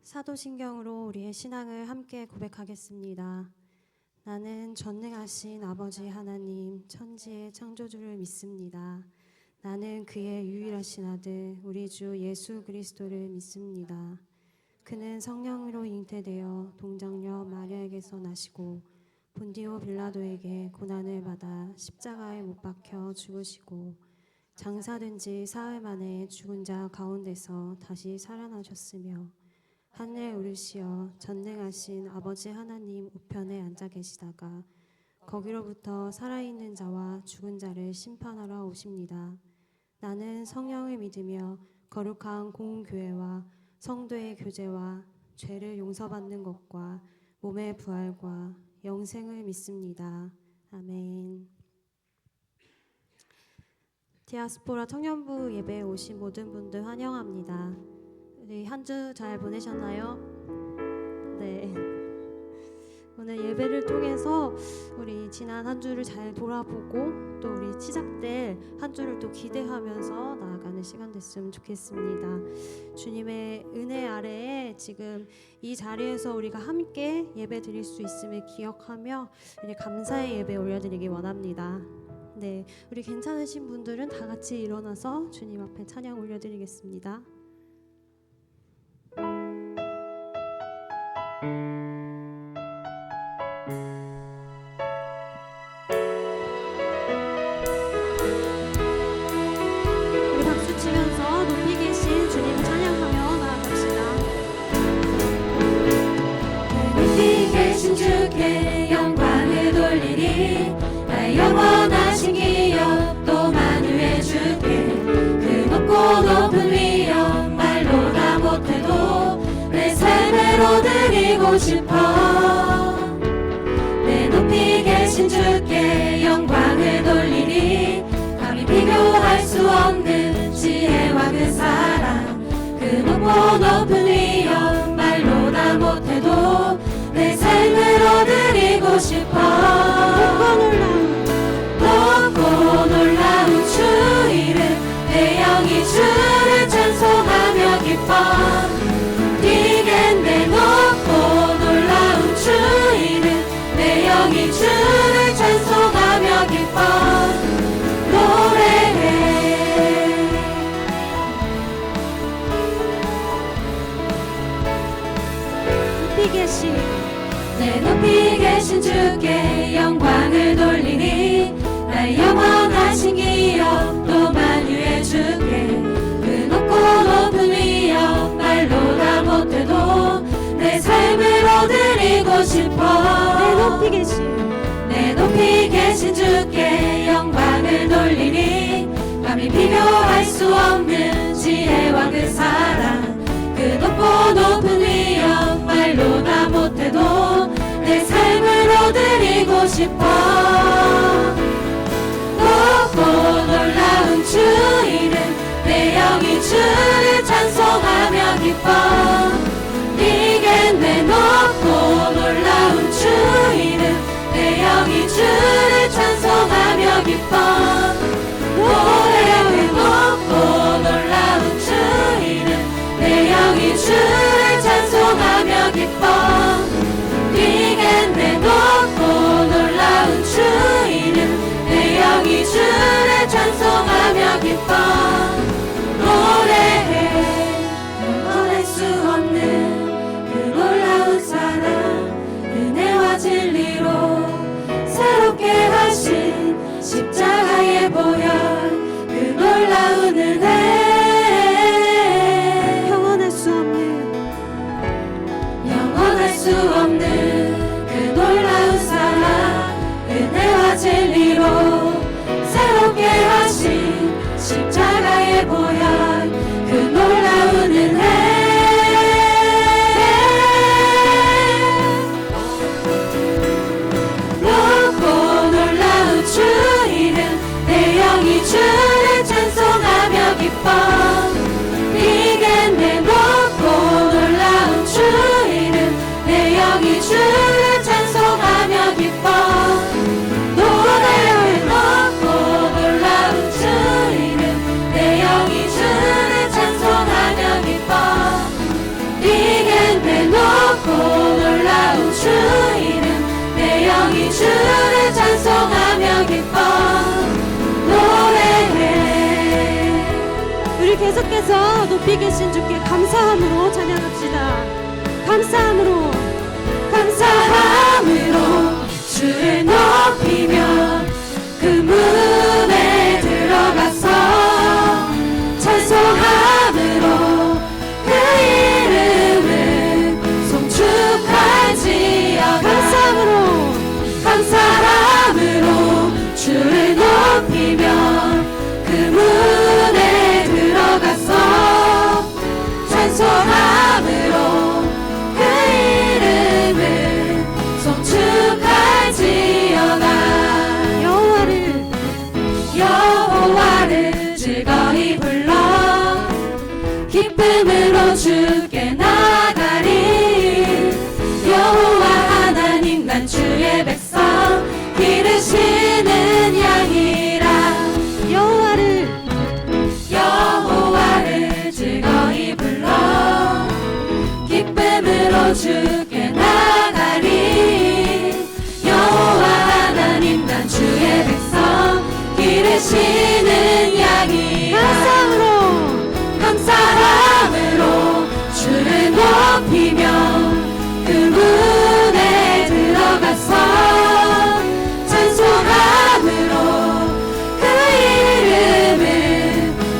사도신경으로 우리의 신앙을 함께 고백하겠습니다. 나는 전능하신 아버지 하나님 천지의 창조주를 믿습니다. 나는 그의 유일하신 아들 우리 주 예수 그리스도를 믿습니다. 그는 성령으로 잉태되어 동정녀 마리아에게서 나시고 본디오 빌라도에게 고난을 받아 십자가에 못 박혀 죽으시고 장사된 지 사흘 만에 죽은 자 가운데서 다시 살아나셨으며 하늘에 오르시어 전능하신 아버지 하나님 우편에 앉아 계시다가 거기로부터 살아있는 자와 죽은 자를 심판하러 오십니다. 나는 성령을 믿으며 거룩한 공교회와 성도의 교제와 죄를 용서받는 것과 몸의 부활과 영생을 믿습니다. 아멘. 디아스포라 청년부 예배에 오신 모든 분들 환영합니다. 우리 한 주 잘 보내셨나요? 네. 오늘 예배를 통해서 우리 지난 한 주를 잘 돌아보고 또 우리 시작될 한 주를 또 기대하면서 나아가는 시간 됐으면 좋겠습니다. 주님의 은혜 아래에 지금 이 자리에서 우리가 함께 예배 드릴 수 있음을 기억하며 우리 감사의 예배 올려드리기 원합니다. 네, 우리 괜찮으신 분들은 다 같이 일어나서 주님 앞에 찬양 올려드리겠습니다. 우리 박수 치면서 높이 계신 주님을 찬양하며 나아갑시다. 높이 계신 주께 영광을 돌리리. 나의 영원하신 기업 또 만유의 주께 그 높고 높은 위엄 말로 다 못해도 내 삶으로 드리고 싶어. 내 높이 계신 주께 영광을 돌리리. 감히 비교할 수 없는 지혜와 그 사랑 그 높고 높은 위엄 말로 다 못해도 내 삶으로 드리고 싶어. 높고 놀라운 주 이름 내 영이 주를 찬송하며 기뻐. 뛰겠네. 높고 놀라운 주 이름 내 영이 주를 찬송하며 기뻐. 노래해. 높이 계신 내 높이 계신 주께 영광을 돌리니. 나의 영원하신 기업 또 만유의 주께 그 높고 높은 위엄 말로 다 못해도 내 삶으로 드리고 싶어. 내 높이 계신 내 높이 계신 주께 영광을 돌리니. 감히 비교할 수 없는 지혜와 그 사랑 그 높고 높은 위엄 말로 다 못해도 내 삶으로 드리고 싶어. 높고 놀라운 주 이름 내 영이 주를 찬송하며 기뻐. 뛰겠네. 높고 놀라운 주 이름 내 영이 주를 찬송하며 기뻐. 노래해. 높고 놀라운 주 이름 내 영이 주를 찬송하며 기뻐. 뛰겠네. 높고 놀라운 주 이름 내 영이 주를 찬송하며 기뻐. 노래해. 영원할 수 없는 그 놀라운 사랑 은혜와 진리로 새롭게 하신 십자가의 보혈 그 놀라운 은혜. 영원할 수 없는 영원할 수 없는 그 놀라운 사랑 은혜와 진리로 새롭게 하신 십자가의 보혈 그 놀라운 은혜. 높고 놀라운 주 이름 내 영이 주를 찬송하며 기뻐. 뛰겠네. 높고 놀라운 주 이름 내 영이 주를 찬송하며 기뻐. 노래해. 높고 놀라운 주 이름 내 영이 주를 찬송하며 기뻐. 뛰겠네. 내놓고 놀라운 주 이름 내 영이 주를 찬송하며 기뻐 노래해. 우리 계속해서 높이 계신 주께 감사함으로 찬양합시다. 감사함으로 주를 높이며 그 문에 들어가서 찬송함으로 그 이름을 송축할지어다. 감사함으로 주를 높이며 그 문에 들어가서 찬송함으로 그 이름을 송축할지어다. 여호와를 즐거이 불러 기쁨으로 주께 나가리. 여호와 하나님 난 주의 백성 기르시는 양이라. 여호와를 즐거이 불러 기쁨으로 주께 나가리. 여호와 하나님 난 주의 백성 기르시는 양이라. 감사함으로 주를 높이며 그 문에 들어가서 찬송함으로 그 이름을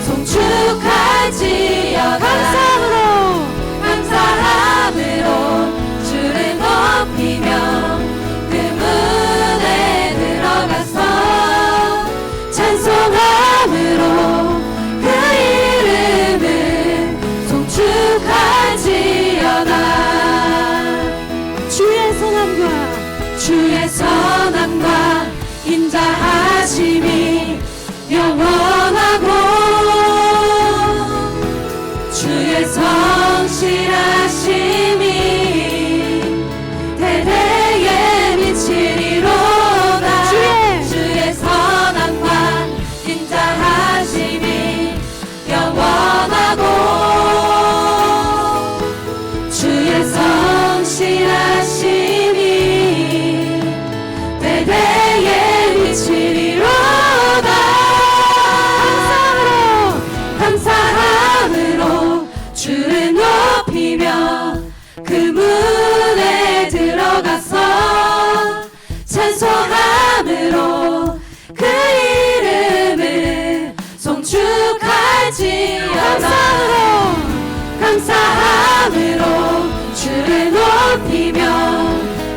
송축할지어다. 감사함으로 주를 높이며 그 문에 들어가서 찬송함으로 그 이름을 송축할지어다. 주의 선함과 인자하심이 영원하고 주의 성실하심이 대대에 미치리로다. 주의 선함과 인자하심이 영원하고 주의 성실하심이 대대에 미치리로다. 감사함으로 주를 높이며 그 문에 들어가서 찬송함으로 그 이름을 송축할지어다. 감사함으로 주를 높이며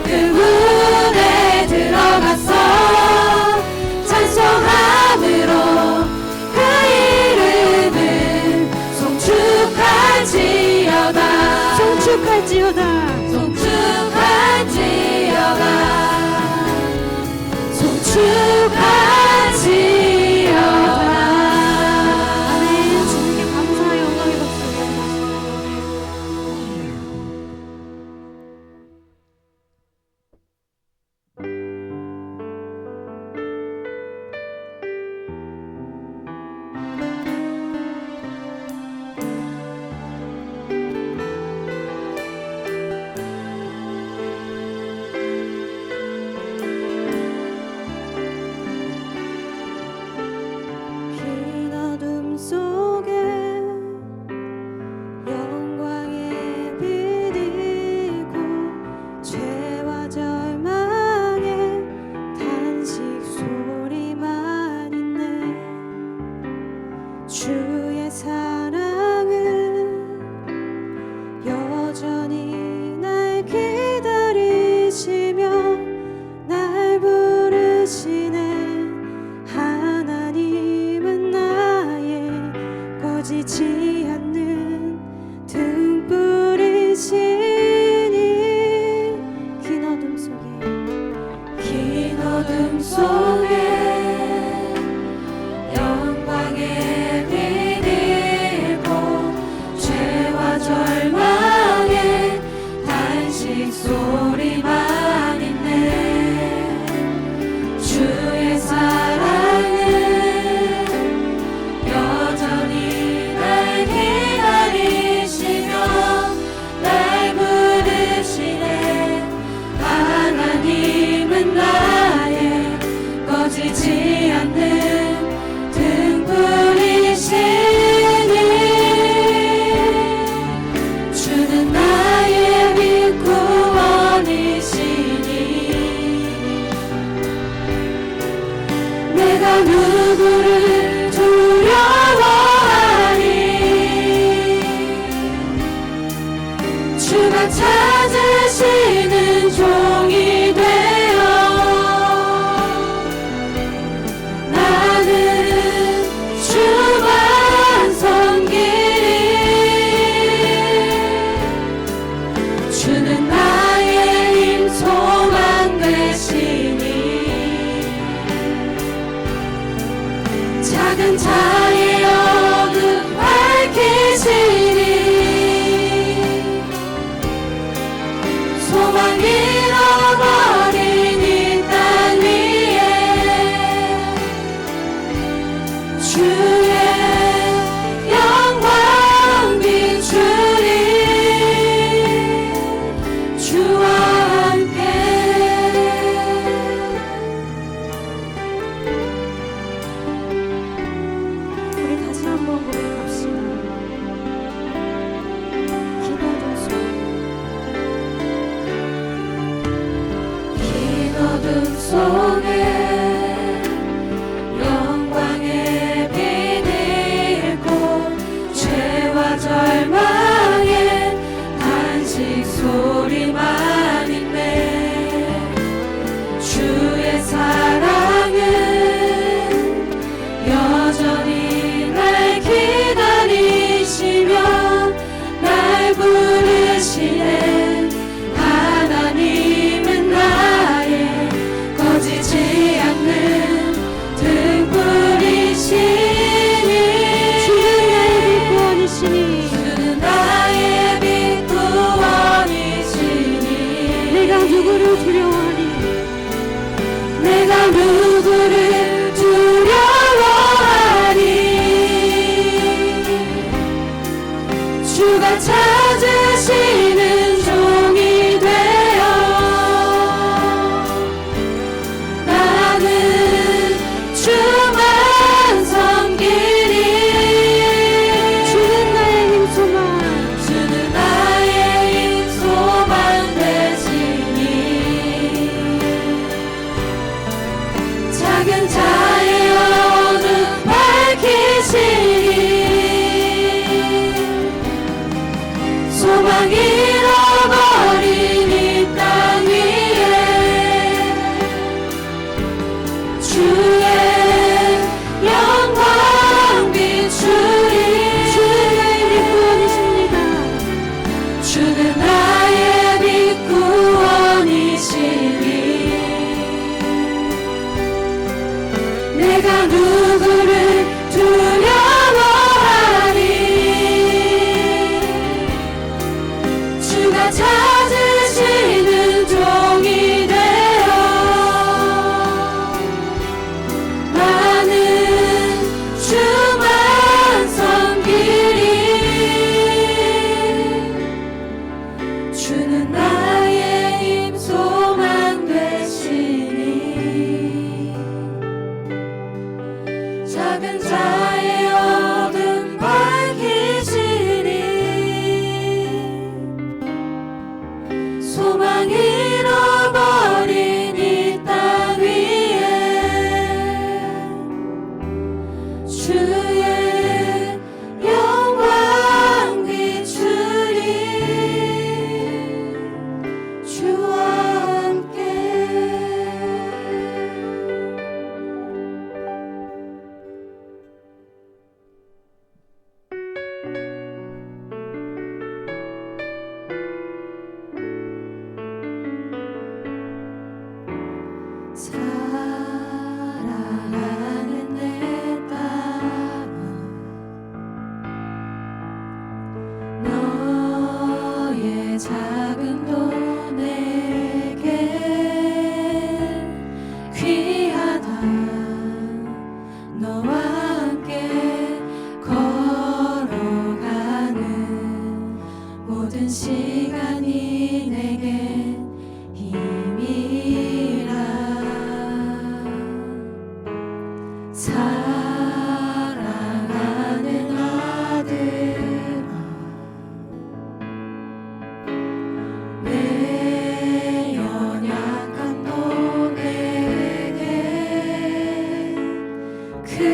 그 문에 들어가서 찬송함으로 그 이름을 송축할지어다. 송축할지어다. 아멘. 주님께 감사와 영광의 박수 올려드립니다. 누구를 두려워하리. 주가 찾으시는 종이 되어 나는 주만 섬기리. 주는 나의 힘 소망 되시니 작은 자의 어둠 밝히시니 소망 잃어버린 이 땅 위에 주의 영광 비추리. 주와 함께 우리 다시 한번 고백합시다. 긴 어둠 속에 영광의 빛을 잃고 죄와 절망의 단식 소리만 있네. 주의 사랑은 여전히 날 기다리시며 날 부르시네. 하나님은 나의 꺼지지 않는 등불이시니 주는 나의 빛 구원이시니 내가 누구를 두려워하리. 내가 누구를 두려워하리. 주가 찾으시는 종이 되어 나는 주만 섬기리. 주는 나의 힘 소망. 주는 나의 힘 소망 되시니 작은 자의 어둠 밝히시니 소망 잃어버린 이 땅 위에 주의 영광 비추리. 주는 나의 빛 구원이시니 내가 누구를 두려워하리. 주가 찾으시는 종이 되어 나는 주만 섬기리. 주는 나의 힘 소망 되시니 작은 자의 어둠 밝히시니 소망 잃어버린 이 땅 위에 주의 영광 비추리. 주와 함께 사랑하는 내 딸아 너의 작은 도 내게 귀하다. 너와 함께 걸어가는 모든 시간이 내겐 힘이라. 사랑하는 아들아 내 연약한 도 내게 그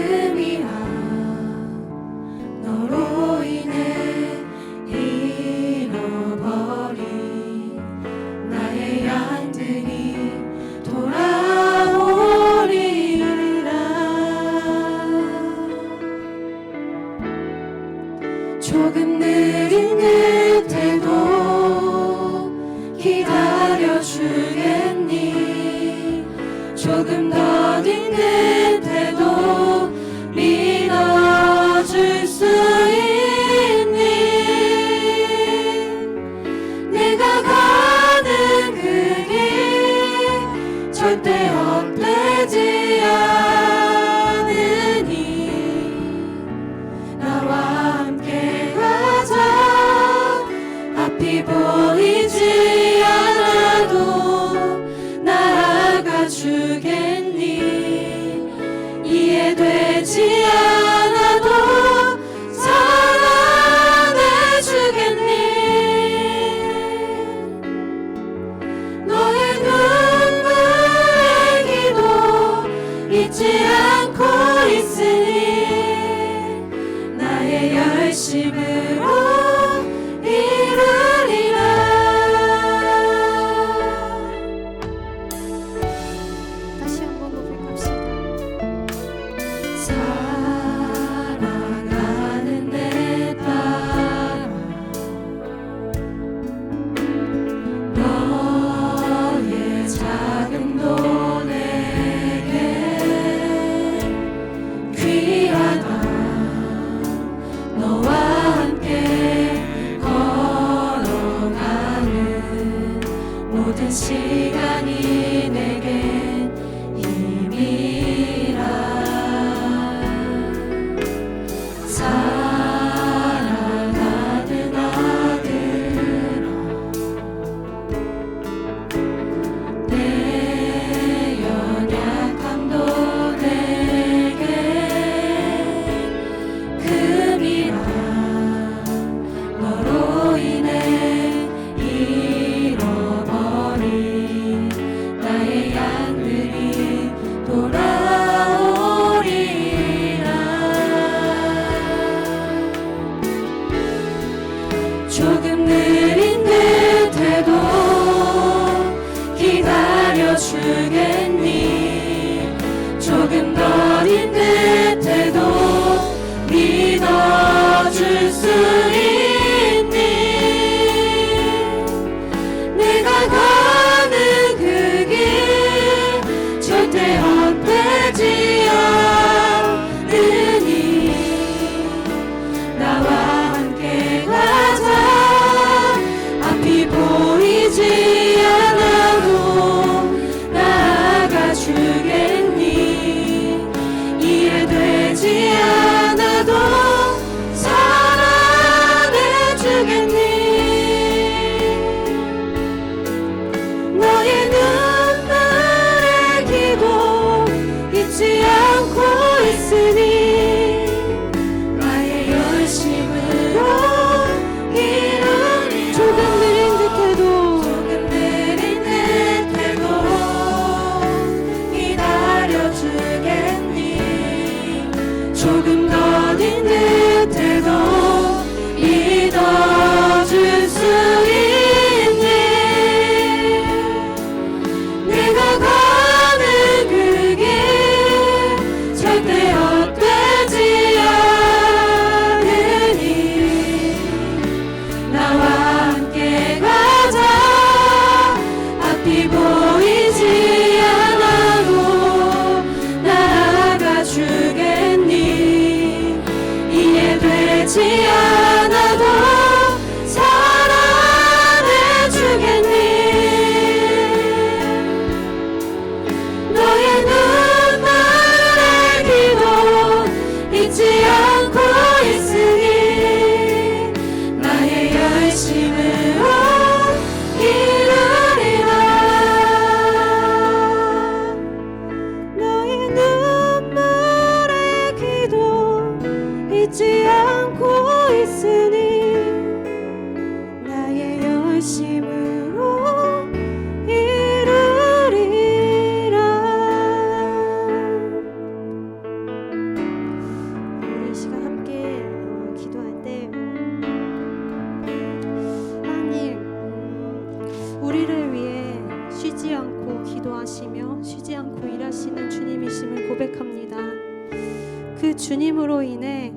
앞이 보이지 않아도 나아가 주겠니? 이해되지 않아도 사랑해 주겠니? 너의 눈물의 기도 잊지 않고 있으니 나의 열심으로 이루리라. 다시 한번 고백합시다. 사랑하는 내 딸아, 너의 작은 도 내게 귀하다. 너와 함께 걸어가는 모든 시간이 내겐 힘이라. 사랑하는 아들아, 내 연약함도 내게 금이라. 너로 인해 잃어버린 나의 양들이 돌아오리라. 조금 느린 듯해도 기다려주겠니? 조금 더딘 듯해도 믿어줄 수 있니? 내가 가는 그 길 절대 헛되지 않으니 나와 함께 가자. 앞이 보이지 않아도 나아가 주겠니? 이해되지 않아도 사랑해 주겠니? 너의 눈물의 기도 잊지 않고 있으니 나의 열심으로 이루리. 조금 느린 듯해도 기다려주겠니? 조금 더딘 듯해도 믿어줄 수 있니? 내가 가는 그 길 절대 헛되지 않으니 나와 함께 가자. 앞이 보이지 않아도 나아가 주겠니? 이해되지 않아도 사랑해 주겠니? 너의 눈물의 기도 잊지 않고 있으니 나의 열심으로 이루리라. 너의 눈물의 기도 잊지 않고 있으니 나의 열심으로 이루리라. 우리 이 시간 함께 기도할 때 하나님, 우리를 위해 쉬지 않고 기도하시며 쉬지 않고 일하시는 주님이심을 고백합니다. 그 주님으로 인해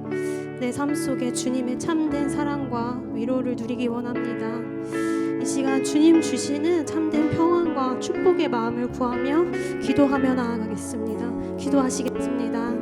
내 삶 속에 주님의 참된 사랑과 위로를 누리기 원합니다. 이 시간 주님 주시는 참된 평안과 축복의 마음을 구하며 기도하며 나아가겠습니다. 기도하시겠습니다.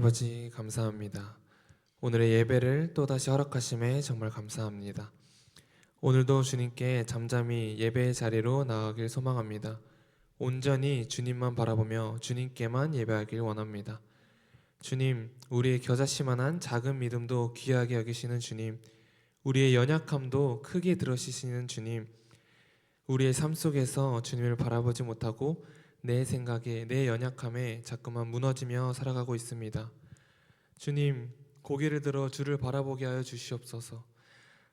아버지 감사합니다. 오늘의 예배를 또다시 허락하심에 정말 감사합니다. 오늘도 주님께 잠잠히 예배의 자리로 나아가길 소망합니다. 온전히 주님만 바라보며 주님께만 예배하길 원합니다. 주님, 우리의 겨자씨만한 작은 믿음도 귀하게 여기시는 주님, 우리의 연약함도 크게 들어주시는 주님, 우리의 삶 속에서 주님을 바라보지 못하고 내 생각에, 내 연약함에 자꾸만 무너지며 살아가고 있습니다. 주님, 고개를 들어 주를 바라보게 하여 주시옵소서.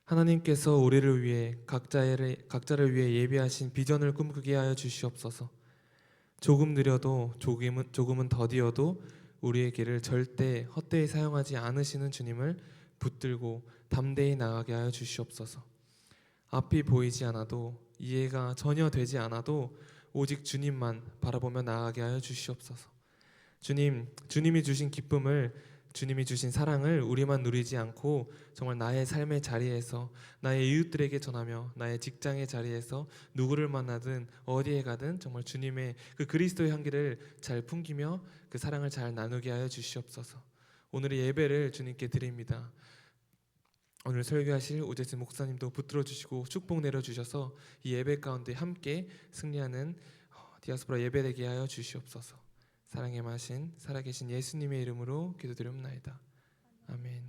하나님께서 우리를 위해 각자를 위해 예비하신 비전을 꿈꾸게 하여 주시옵소서. 조금 느려도 조금은 더디어도 우리의 길을 절대 헛되이 사용하지 않으시는 주님을 붙들고 담대히 나가게 하여 주시옵소서. 앞이 보이지 않아도, 이해가 전혀 되지 않아도 오직 주님만 바라보며 나아가게 하여 주시옵소서. 주님, 주님이 주신 기쁨을, 주님이 주신 사랑을 우리만 누리지 않고 정말 나의 삶의 자리에서, 나의 이웃들에게 전하며, 나의 직장의 자리에서 누구를 만나든 어디에 가든 정말 주님의 그 그리스도의 향기를 잘 풍기며 그 사랑을 잘 나누게 하여 주시옵소서. 오늘의 예배를 주님께 드립니다. 오늘 설교하실 오재진 목사님도 붙들어 주시고 축복 내려주셔서 이 예배 가운데 함께 승리하는 디아스포라 예배되게 하여 주시옵소서. 사랑의 마신 살아계신 예수님의 이름으로 기도드리옵나이다. 아멘.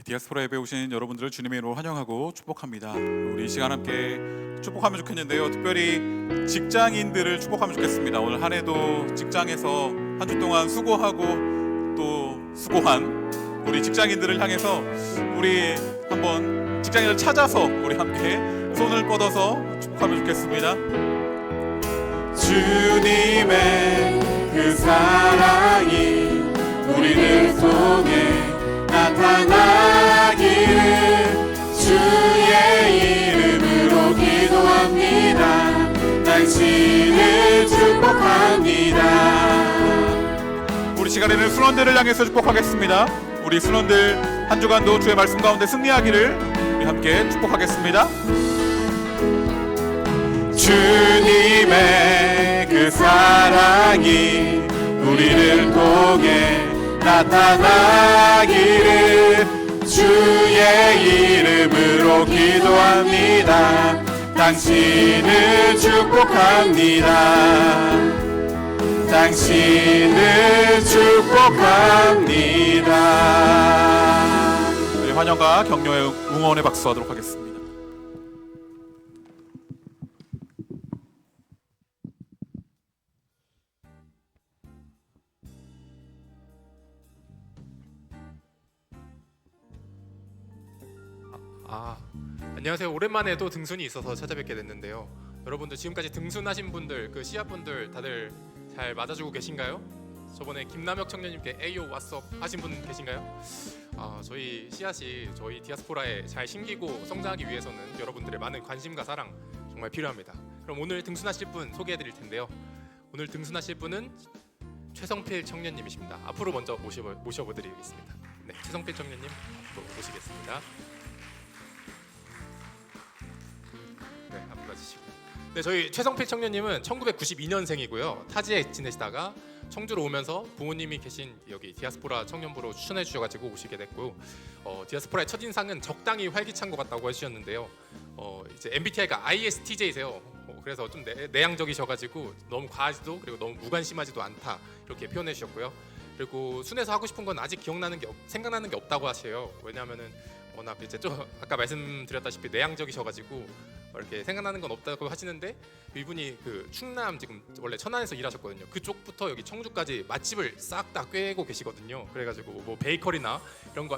디아스포라 예배에 오신 여러분들을 주님의 이름으로 환영하고 축복합니다. 우리 이 시간 함께 축복하면 좋겠는데요, 특별히 직장인들을 축복하면 좋겠습니다. 오늘 한 해도 직장에서 한 주 동안 수고하고 또 수고한 우리 직장인들을 향해서 우리 한번 직장인을 찾아서 우리 함께 손을 뻗어서 축복하면 좋겠습니다. 주님의 그 사랑이 우리를 통해 나타나기를 주의 이름으로 기도합니다. 당신을 축복합니다. 우리 시간에는 순원들을 향해서 축복하겠습니다. 우리 순원들 한 주간도 주의 말씀 가운데 승리하기를 우리 함께 축복하겠습니다. 주님의 그 사랑이 우리를 통해 나타나기를 주의 이름으로 기도합니다. 당신을 축복합니다. 당신을 축복합니다. 우리 환영과 격려의 응원의 박수하도록 하겠습니다. 안녕하세요. 오랜만에 또 등순이 있어서 찾아뵙게 됐는데요. 여러분들 지금까지 등순하신 분들, 그 씨앗분들 다들 잘 맞아주고 계신가요? 저번에 김남혁 청년님께 에이요 왓썹 하신 분 계신가요? 저희 씨앗이 저희 디아스포라에 잘 심기고 성장하기 위해서는 여러분들의 많은 관심과 사랑 정말 필요합니다. 그럼 오늘 등순하실 분 소개해드릴 텐데요. 오늘 등순하실 분은 최성필 청년님이십니다. 앞으로 먼저 모셔보드리겠습니다. 네, 최성필 청년님 앞으로 모시겠습니다. 네, 앞으로 와주시고. 네, 저희 최성필 청년님은 1992년생이고요. 타지에 지내시다가 청주로 오면서 부모님이 계신 여기 디아스포라 청년부로 추천해 주셔가지고 오시게 됐고, 디아스포라의 첫 인상은 적당히 활기찬 것 같다고 해주셨는데요. 이제 MBTI가 ISTJ세요. 그래서 좀 내향적이셔가지고 너무 과하지도 그리고 너무 무관심하지도 않다 이렇게 표현해 주셨고요. 그리고 순에서 하고 싶은 건 아직 생각나는 게 없다고 하세요. 왜냐하면은 워낙 이제 좀 아까 말씀드렸다시피 내향적이셔가지고 이렇게 생각나는 건 없다고 하시는데, 이분이 그 충남, 지금 원래 천안에서 일하셨거든요. 그쪽부터 여기 청주까지 맛집을 싹 다 꿰고 계시거든요. 그래가지고 뭐 베이커리나 이런 거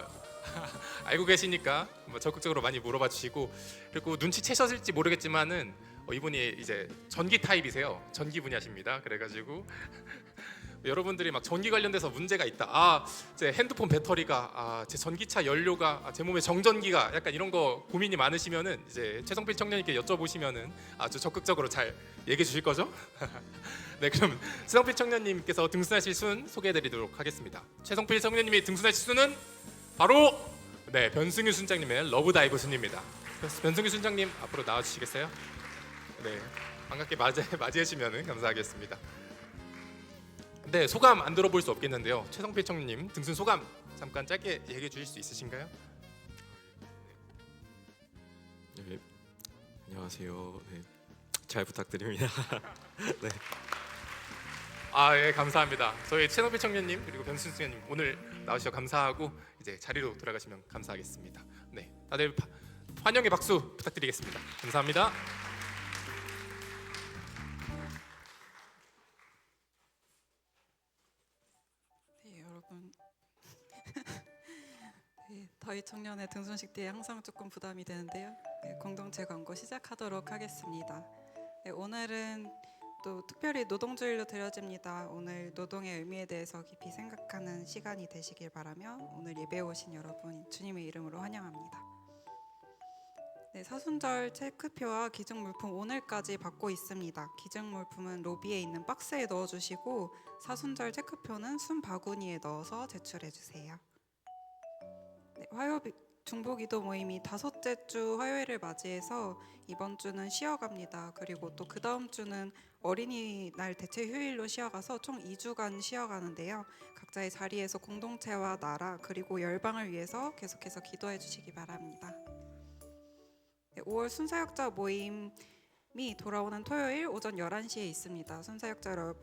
알고 계시니까 뭐 적극적으로 많이 물어봐 주시고, 그리고 눈치채셨을지 모르겠지만은 이분이 이제 전기 타입이세요. 전기 분야십니다. 그래가지고 여러분들이 막 전기 관련돼서 문제가 있다. 제 핸드폰 배터리가, 제 전기차 연료가, 제 몸의 정전기가 약간 이런 거 고민이 많으시면은 이제 최성필 청년님께 여쭤보시면은 아주 적극적으로 잘 얘기해 주실 거죠? 네, 그럼 최성필 청년님께서 등순하실 순 소개해드리도록 하겠습니다. 최성필 청년님이 등순하실 순은 바로 변승유 순장님의 러브다이브 순입니다. 변승유 순장님 앞으로 나와주시겠어요? 네, 반갑게 맞이해 주시면 감사하겠습니다. 네, 소감 안 들어볼 수 없겠는데요. 최성필 청년님 등순 소감 잠깐 짧게 얘기해 주실 수 있으신가요? 네, 안녕하세요. 네, 잘 부탁드립니다. 네. 예, 감사합니다. 저희 최성필 청년님 그리고 변순 청년님 오늘 나와주셔서 감사하고 이제 자리로 돌아가시면 감사하겠습니다. 네, 다들 환영의 박수 부탁드리겠습니다. 감사합니다. 네, 여러분. 네, 더위 청년의 등순식 뒤에 항상 조금 부담이 되는데요. 네, 공동체 광고 시작하도록 하겠습니다. 네, 오늘은 또 특별히 노동주일로 드려집니다. 오늘 노동의 의미에 대해서 깊이 생각하는 시간이 되시길 바라며 오늘 예배에 오신 여러분 주님의 이름으로 환영합니다. 네, 사순절 체크표와 기증물품 오늘까지 받고 있습니다. 기증물품은 로비에 있는 박스에 넣어주시고 사순절 체크표는 순 바구니에 넣어서 제출해 주세요. 네, 중보기도 모임이 5째 주 화요일을 맞이해서 이번 주는 쉬어갑니다. 그리고 또 그 다음 주는 어린이날 대체 휴일로 쉬어가서 총 2주간 쉬어가는데요. 각자의 자리에서 공동체와 나라 그리고 열방을 위해서 계속해서 기도해 주시기 바랍니다. 5월 순사역자 모임이 돌아오는 토요일 오전 11시에 있습니다. 순사역자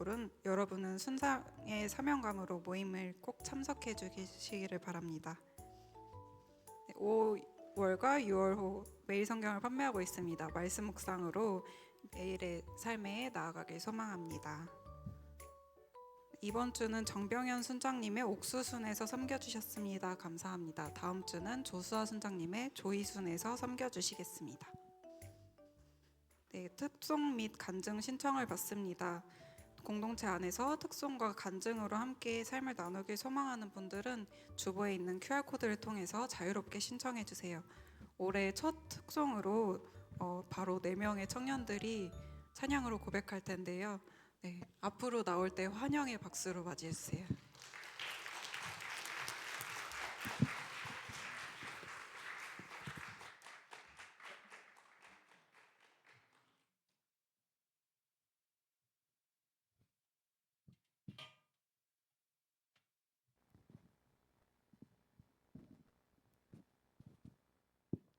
여러분은 순상의 사명감으로 모임을 꼭 참석해 주시기를 바랍니다. 5월과 6월 매일 성경을 판매하고 있습니다. 말씀 묵상으로 매일의 삶에 나아가길 소망합니다. 이번 주는 정병현 순장님의 옥수순에서 섬겨주셨습니다. 감사합니다. 다음 주는 조수아 순장님의 조이순에서 섬겨주시겠습니다. 네, 특송 및 간증 신청을 받습니다. 공동체 안에서 특송과 간증으로 함께 삶을 나누길 소망하는 분들은 주보에 있는 QR코드를 통해서 자유롭게 신청해 주세요. 올해 첫 특송으로 바로 4명의 청년들이 찬양으로 고백할 텐데요. 네, 앞으로 나올 때 환영의 박수로 맞이해 주세요.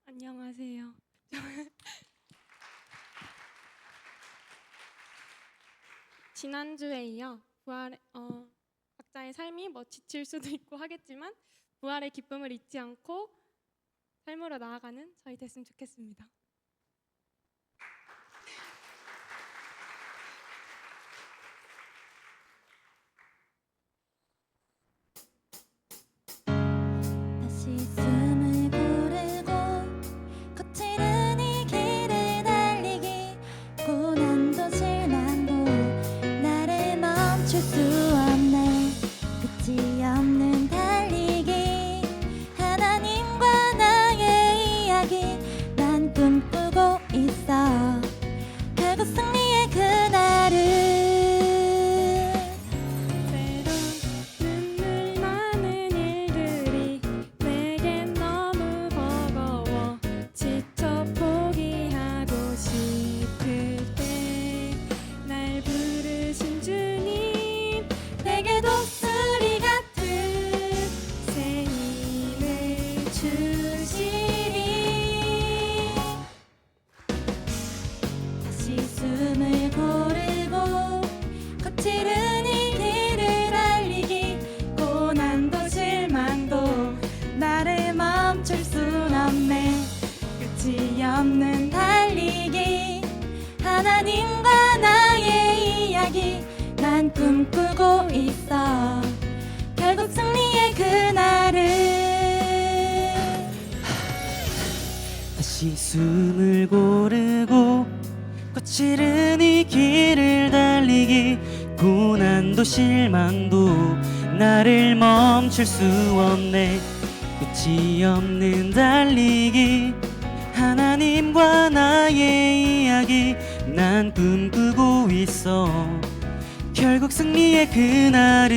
안녕하세요. 지난주에 이어 각자의 삶이 지칠 수도 있고 하겠지만 부활의 기쁨을 잊지 않고 삶으로 나아가는 저희 됐으면 좋겠습니다. 다시 숨을 고르고 거칠은 이 길을 달리기 고난도 실망도 나를 멈출 수 없네 끝이 없는 달리기 하나님과 나의 이야기 난 꿈꾸고 있어 결국 승리의 그날을 눈물 나는 일들이 내겐 너무 버거워 지쳐 포기하고 싶을 때 날 부르신 주님 내게 독수리 같은 새 힘을 주시리 다시 숨을 고르고 거칠은 이 길을 달리기 고난도 실망도 나를 멈출 순 없네 끝이 없는 달리기 하나님과 나의 이야기 난 꿈꾸고 있어 결국 승리의 그날을 다시 숨을 고르고 거칠은 이 길을 달리기 고난도 고난도 실망도 나를 멈출 수 없네. 끝이 없는 달리기, 하나님과 나의 이야기, 난 꿈꾸고 있어 결국 승리의 그날을.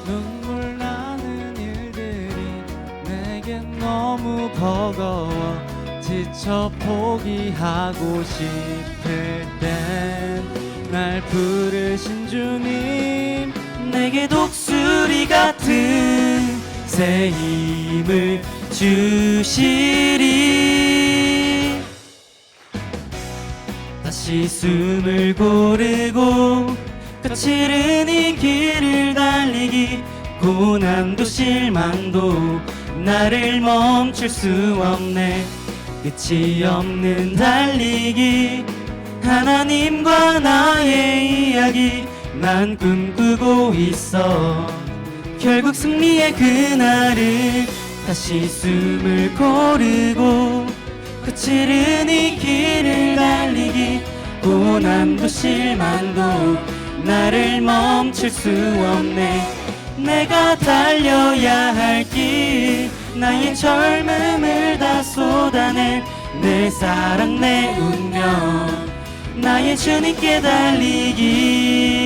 눈물 나는 일들이 내겐 너무 버거워 지쳐 포기하고 싶을 땐 날 부르신 주님, 내게 독수리 같은 새 힘을 주시리. 다시 숨을 고르고 거칠은 이 길을 달리기, 고난도 실망도 나를 멈출 수 없네. 끝이 없는 달리기, 하나님과 나의 이야기, 난 꿈꾸고 있어 결국 승리의 그날을. 다시 숨을 고르고 거칠은 이 길을 달리기, 고난도 실망도 나를 멈출 수 없네. 내가 달려야 할 길, 나의 젊음을 다 쏟아낼 내 사랑 내 운명, 나의 주님께 달리기.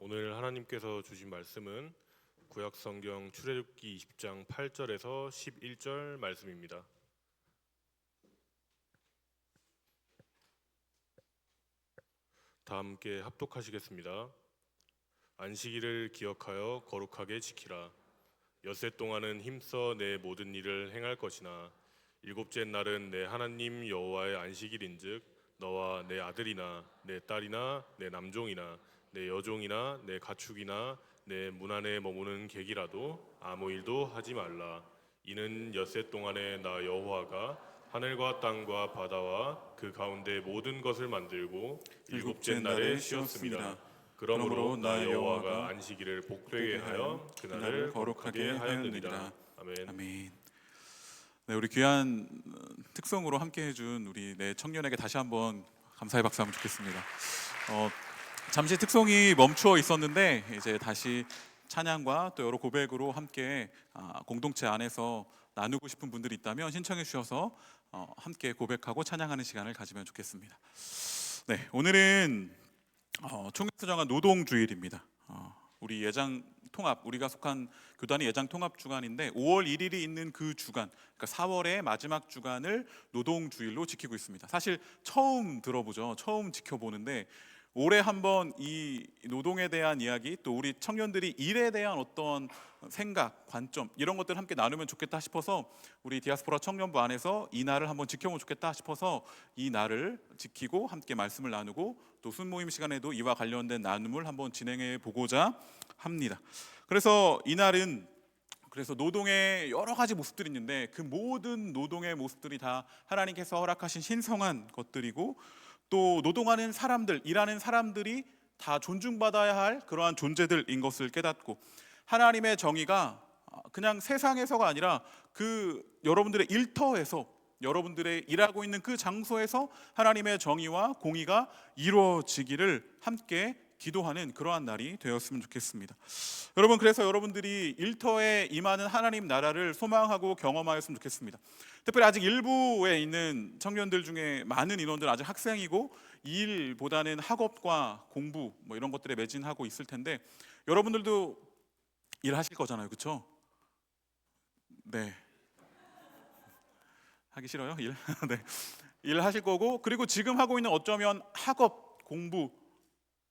오늘 하나님께서 주신 말씀은 구약성경 출애굽기 20장 8절에서 11절 말씀입니다. 다 함께 합독하시겠습니다. 안식일을 기억하여 거룩하게 지키라. 엿새 동안은 힘써 내 모든 일을 행할 것이나 일곱째 날은 내 하나님 여호와의 안식일인즉 너와 내 아들이나 내 딸이나 내 남종이나 내 여종이나 내 가축이나 내 문 안에 머무는 객이라도 아무 일도 하지 말라. 이는 엿새 동안에 나 여호와가 하늘과 땅과 바다와 그 가운데 모든 것을 만들고 일곱째 날에 쉬었습니다. 그러므로 나 여호와가 안식일을 복되게 하여 그날을 거룩하게 하였느니라. 아멘. 아멘. 네, 우리 귀한 특성으로 함께 해준 우리 내 청년에게 다시 한번 감사의 박수 하면 좋겠습니다. 잠시 특성이 멈추어 있었는데 이제 다시 찬양과 또 여러 고백으로 함께 공동체 안에서 나누고 싶은 분들이 있다면 신청해 주셔서 함께 고백하고 찬양하는 시간을 가지면 좋겠습니다. 네, 오늘은 총회에서 정한 노동주일입니다. 우리 예장 통합, 우리가 속한 교단이 예장 통합 주간인데 5월 1일이 있는 그 주간, 그러니까 4월의 마지막 주간을 노동주일로 지키고 있습니다. 사실 처음 들어보죠. 처음 지켜보는데 올해 한번 이 노동에 대한 이야기, 또 우리 청년들이 일에 대한 어떤 생각, 관점 이런 것들 함께 나누면 좋겠다 싶어서 우리 디아스포라 청년부 안에서 이 날을 한번 지켜보면 좋겠다 싶어서 이 날을 지키고 함께 말씀을 나누고 또 순모임 시간에도 이와 관련된 나눔을 한번 진행해 보고자 합니다. 그래서 이 날은 노동의 여러 가지 모습들이 있는데 그 모든 노동의 모습들이 다 하나님께서 허락하신 신성한 것들이고 또 노동하는 사람들, 일하는 사람들이 다 존중받아야 할 그러한 존재들인 것을 깨닫고 하나님의 정의가 그냥 세상에서가 아니라 그 여러분들의 일터에서 여러분들의 일하고 있는 그 장소에서 하나님의 정의와 공의가 이루어지기를 함께 기도하는 그러한 날이 되었으면 좋겠습니다. 여러분, 그래서 여러분들이 일터에 임하는 하나님 나라를 소망하고 경험하였으면 좋겠습니다. 특별히 아직 일부에 있는 청년들 중에 많은 인원들 아직 학생이고 일보다는 학업과 공부 뭐 이런 것들에 매진하고 있을 텐데 여러분들도 일하실 거잖아요, 그렇죠? 네. 하기 싫어요? 일? 네. 일하실 거고 그리고 지금 하고 있는 어쩌면 학업, 공부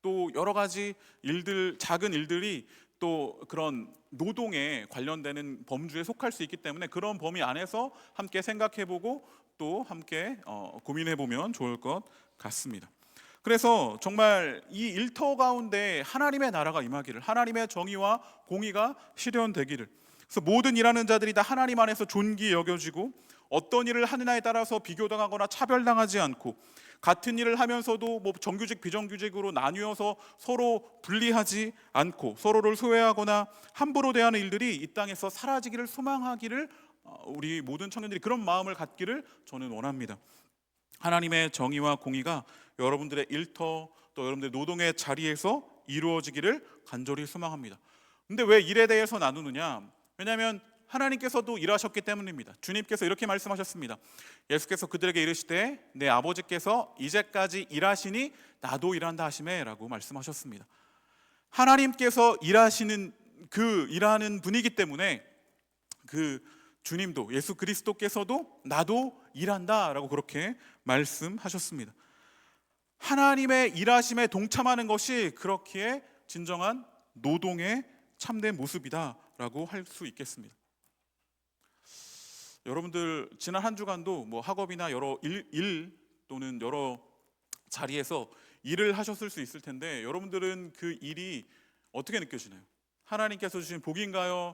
또 여러 가지 일들, 작은 일들이 또 그런 노동에 관련되는 범주에 속할 수 있기 때문에 그런 범위 안에서 함께 생각해보고 또 함께 고민해보면 좋을 것 같습니다. 그래서 정말 이 일터 가운데 하나님의 나라가 임하기를, 하나님의 정의와 공의가 실현되기를, 그래서 모든 일하는 자들이 다 하나님 안에서 존귀 여겨지고 어떤 일을 하느냐에 따라서 비교당하거나 차별당하지 않고 같은 일을 하면서도 뭐 정규직 비정규직으로 나뉘어서 서로 분리하지 않고 서로를 소외하거나 함부로 대하는 일들이 이 땅에서 사라지기를 소망하기를 우리 모든 청년들이 그런 마음을 갖기를 저는 원합니다. 하나님의 정의와 공의가 여러분들의 일터 또 여러분들의 노동의 자리에서 이루어지기를 간절히 소망합니다. 근데 왜 일에 대해서 나누느냐? 왜냐하면 하나님께서도 일하셨기 때문입니다. 주님께서 이렇게 말씀하셨습니다. 예수께서 그들에게 이르시되 내 아버지께서 이제까지 일하시니 나도 일한다 하시매 라고 말씀하셨습니다. 하나님께서 일하시는 그 일하는 분이기 때문에 그 주님도 예수 그리스도께서도 나도 일한다 라고 그렇게 말씀하셨습니다. 하나님의 일하심에 동참하는 것이 그렇기에 진정한 노동의 참된 모습이다 라고 할 수 있겠습니다. 여러분들 지난 한 주간도 뭐 학업이나 여러 일 또는 여러 자리에서 일을 하셨을 수 있을 텐데 여러분들은 그 일이 어떻게 느껴지나요? 하나님께서 주신 복인가요?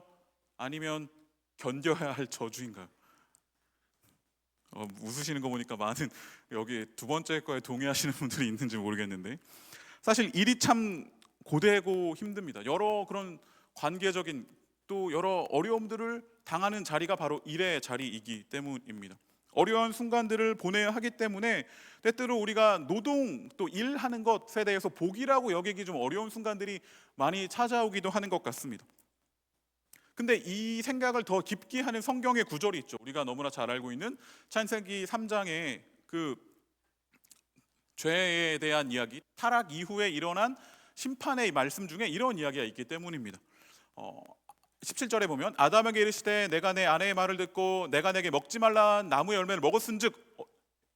아니면 견뎌야 할 저주인가요? 웃으시는 거 보니까 많은 여기 두 번째 거에 동의하시는 분들이 있는지 모르겠는데 사실 일이 참 고되고 힘듭니다. 여러 그런 관계적인 또 여러 어려움들을 당하는 자리가 바로 일의 자리이기 때문입니다. 어려운 순간들을 보내야 하기 때문에 때때로 우리가 노동 또 일하는 것에 대해서 복이라고 여기기 좀 어려운 순간들이 많이 찾아오기도 하는 것 같습니다. 근데 이 생각을 더 깊게 하는 성경의 구절이 있죠. 우리가 너무나 잘 알고 있는 창세기 3장의 그 죄에 대한 이야기, 타락 이후에 일어난 심판의 말씀 중에 이런 이야기가 있기 때문입니다. 17절에 보면 아담에게 이르시되 내가 내 아내의 말을 듣고 내가 내게 먹지 말라 나무의 열매를 먹었은즉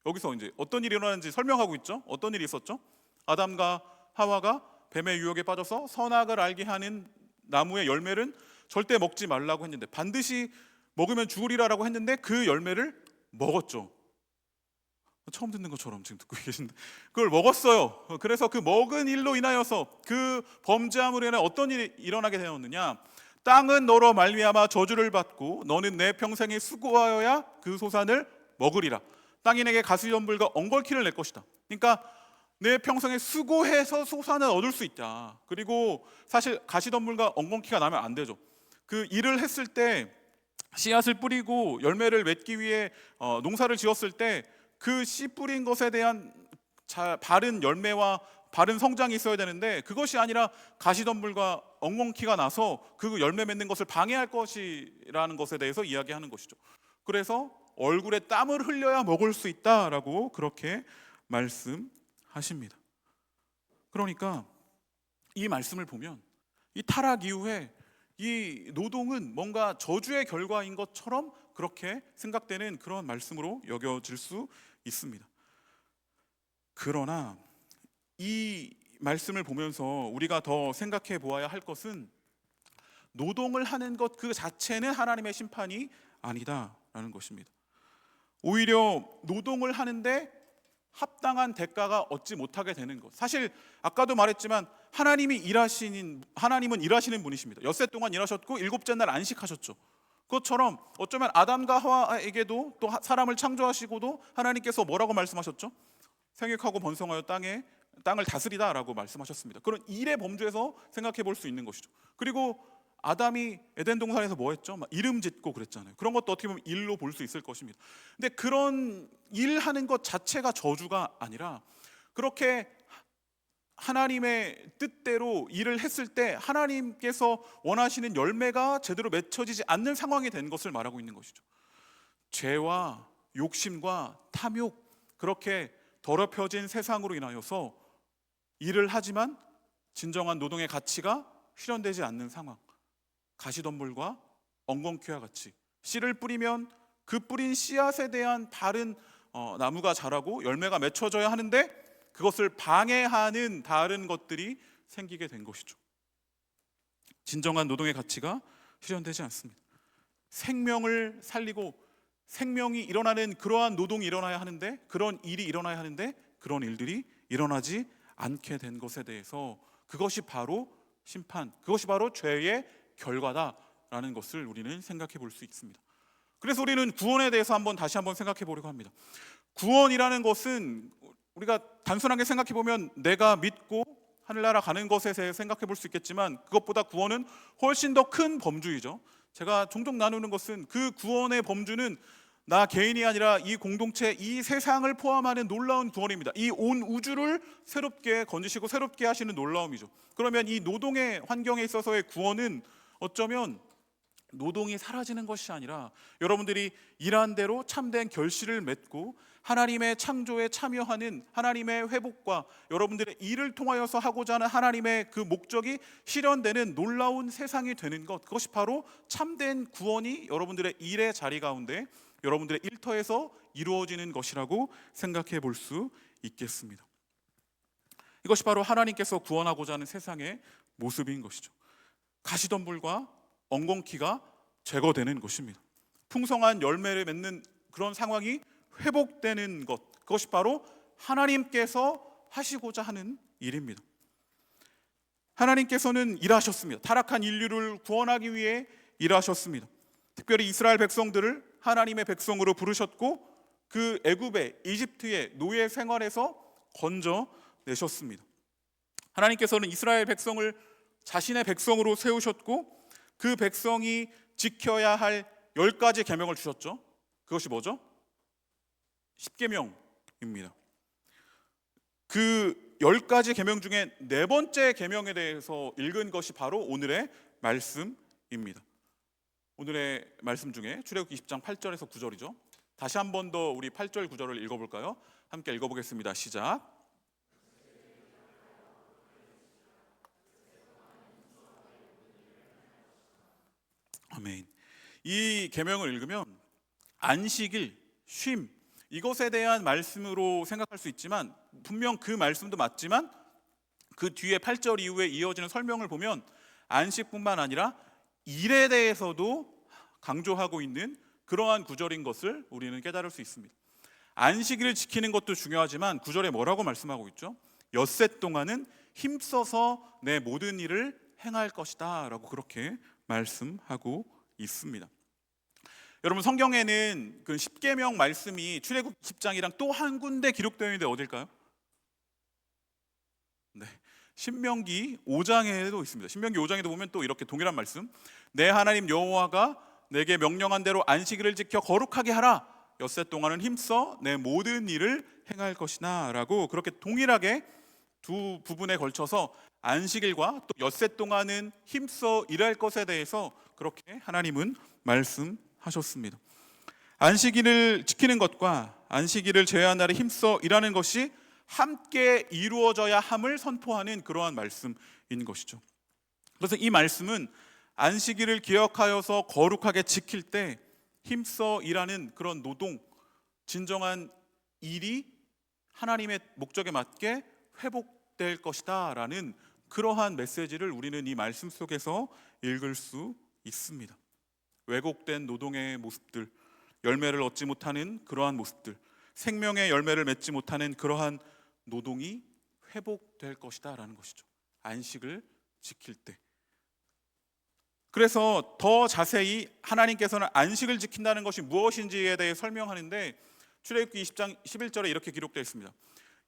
여기서 이제 어떤 일이 일어나는지 설명하고 있죠. 어떤 일이 있었죠? 아담과 하와가 뱀의 유혹에 빠져서 선악을 알게 하는 나무의 열매는 절대 먹지 말라고 했는데 반드시 먹으면 죽으리라라고 했는데 그 열매를 먹었죠. 처음 듣는 것처럼 지금 듣고 계신데 그걸 먹었어요. 그래서 그 먹은 일로 인하여서 그 범죄함으로 인해 어떤 일이 일어나게 되었느냐? 땅은 너로 말미암아 저주를 받고 너는 내 평생에 수고하여야 그 소산을 먹으리라. 땅이 내게 가시덤불과 엉겅퀴를 낼 것이다. 그러니까 내 평생에 수고해서 소산을 얻을 수 있다. 그리고 사실 가시덤불과 엉겅퀴가 나면 안 되죠. 그 일을 했을 때 씨앗을 뿌리고 열매를 맺기 위해 농사를 지었을 때 그 씨 뿌린 것에 대한 바른 열매와 바른 성장이 있어야 되는데 그것이 아니라 가시덤불과 엉겅퀴가 나서 그 열매 맺는 것을 방해할 것이라는 것에 대해서 이야기하는 것이죠. 그래서 얼굴에 땀을 흘려야 먹을 수 있다라고 그렇게 말씀하십니다. 그러니까 이 말씀을 보면 이 타락 이후에 이 노동은 뭔가 저주의 결과인 것처럼 그렇게 생각되는 그런 말씀으로 여겨질 수 있습니다. 그러나 이 말씀을 보면서 우리가 더 생각해 보아야 할 것은 노동을 하는 것 그 자체는 하나님의 심판이 아니다라는 것입니다. 오히려 노동을 하는데 합당한 대가가 얻지 못하게 되는 것. 사실 아까도 말했지만 하나님은 일하시는 분이십니다. 엿새 동안 일하셨고 일곱째 날 안식하셨죠. 그것처럼 어쩌면 아담과 하와에게도 또 사람을 창조하시고도 하나님께서 뭐라고 말씀하셨죠? 생육하고 번성하여 땅을 다스리다라고 말씀하셨습니다. 그런 일의 범주에서 생각해 볼 수 있는 것이죠. 그리고 아담이 에덴 동산에서 뭐 했죠? 막 이름 짓고 그랬잖아요. 그런 것도 어떻게 보면 일로 볼 수 있을 것입니다. 근데 그런 일하는 것 자체가 저주가 아니라 그렇게 하나님의 뜻대로 일을 했을 때 하나님께서 원하시는 열매가 제대로 맺혀지지 않는 상황이 된 것을 말하고 있는 것이죠. 죄와 욕심과 탐욕, 그렇게 더럽혀진 세상으로 인하여서 일을 하지만 진정한 노동의 가치가 실현되지 않는 상황. 가시덤불과 엉겅퀴와 같이 씨를 뿌리면 그 뿌린 씨앗에 대한 바른 나무가 자라고 열매가 맺혀져야 하는데 그것을 방해하는 다른 것들이 생기게 된 것이죠. 진정한 노동의 가치가 실현되지 않습니다. 생명을 살리고 생명이 일어나는 그러한 노동이 일어나야 하는데 그런 일이 일어나야 하는데 그런 일들이 일어나지 않게 된 것에 대해서 그것이 바로 심판, 그것이 바로 죄의 결과다라고 있다라는 것을 우리는 생각해 볼 수 있습니다. 그래서 우리는 구원에 대해서 다시 한번 생각해 보려고 합니다. 구원이라는 것은 우리가 단순하게 생각해 보면 내가 믿고 하늘나라 가는 것에 대해 생각해 볼 수 있겠지만, 그것보다 구원은 훨씬 더 큰 범주이죠. 제가 종종 나누는 것은 그 구원의 범주는 나 개인이 아니라 이 공동체, 이 세상을 포함하는 놀라운 구원입니다. 이 온 우주를 새롭게 건지시고 새롭게 하시는 놀라움이죠. 그러면 이 노동의 환경에 있어서의 구원은 어쩌면 노동이 사라지는 것이 아니라 여러분들이 일한 대로 참된 결실을 맺고 하나님의 창조에 참여하는 하나님의 회복과 여러분들의 일을 통하여서 하고자 하는 하나님의 그 목적이 실현되는 놀라운 세상이 되는 것, 그것이 바로 참된 구원이 여러분들의 일의 자리 가운데, 여러분들의 일터에서 이루어지는 것이라고 생각해 볼 수 있겠습니다. 이것이 바로 하나님께서 구원하고자 하는 세상의 모습인 것이죠. 가시덤불과 엉겅퀴가 제거되는 것입니다. 풍성한 열매를 맺는 그런 상황이 회복되는 것, 그것이 바로 하나님께서 하시고자 하는 일입니다. 하나님께서는 일하셨습니다. 타락한 인류를 구원하기 위해 일하셨습니다. 특별히 이스라엘 백성들을 하나님의 백성으로 부르셨고 그 애굽의 이집트의 노예 생활에서 건져내셨습니다. 하나님께서는 이스라엘 백성을 자신의 백성으로 세우셨고 그 백성이 지켜야 할 10가지 계명을 주셨죠. 그것이 뭐죠? 10계명입니다. 그 10가지 계명 중에 4번째 계명에 대해서 읽은 것이 바로 오늘의 말씀입니다. 오늘의 말씀 중에 출애굽기 20장 8절에서 9절이죠. 다시 한 번 더 우리 8절 9절을 읽어볼까요? 함께 읽어보겠습니다. 시작. 아멘. 이 계명을 읽으면 안식일, 쉼, 이것에 대한 말씀으로 생각할 수 있지만 분명 그 말씀도 맞지만 그 뒤에 8절 이후에 이어지는 설명을 보면 안식뿐만 아니라 일에 대해서도 강조하고 있는 그러한 구절인 것을 우리는 깨달을 수 있습니다. 안식일을 지키는 것도 중요하지만 9절에 뭐라고 말씀하고 있죠? 엿새 동안은 힘써서 내 모든 일을 행할 것이다 라고 그렇게 말씀하고 있습니다. 여러분, 성경에는 그 10계명 말씀이 출애굽 10장이랑 또 한 군데 기록되어 있는데 어딜까요? 네, 신명기 5장에도 있습니다. 신명기 5장에도 보면 또 이렇게 동일한 말씀, 내 하나님 여호와가 내게 명령한 대로 안식일을 지켜 거룩하게 하라. 엿새 동안은 힘써 내 모든 일을 행할 것이나 라고 그렇게 동일하게 두 부분에 걸쳐서 안식일과 또 엿새 동안은 힘써 일할 것에 대해서 그렇게 하나님은 말씀하셨습니다. 안식일을 지키는 것과 안식일을 제외한 날에 힘써 일하는 것이 함께 이루어져야 함을 선포하는 그러한 말씀인 것이죠. 그래서 이 말씀은 안식일을 기억하여서 거룩하게 지킬 때 힘써 일하는 그런 노동, 진정한 일이 하나님의 목적에 맞게 회복될 것이다 라는 그러한 메시지를 우리는 이 말씀 속에서 읽을 수 있습니다. 왜곡된 노동의 모습들, 열매를 얻지 못하는 그러한 모습들, 생명의 열매를 맺지 못하는 그러한 노동이 회복될 것이다 라는 것이죠. 안식을 지킬 때. 그래서 더 자세히 하나님께서는 안식을 지킨다는 것이 무엇인지에 대해 설명하는데 출애굽기 20장 11절에 이렇게 기록되어 있습니다.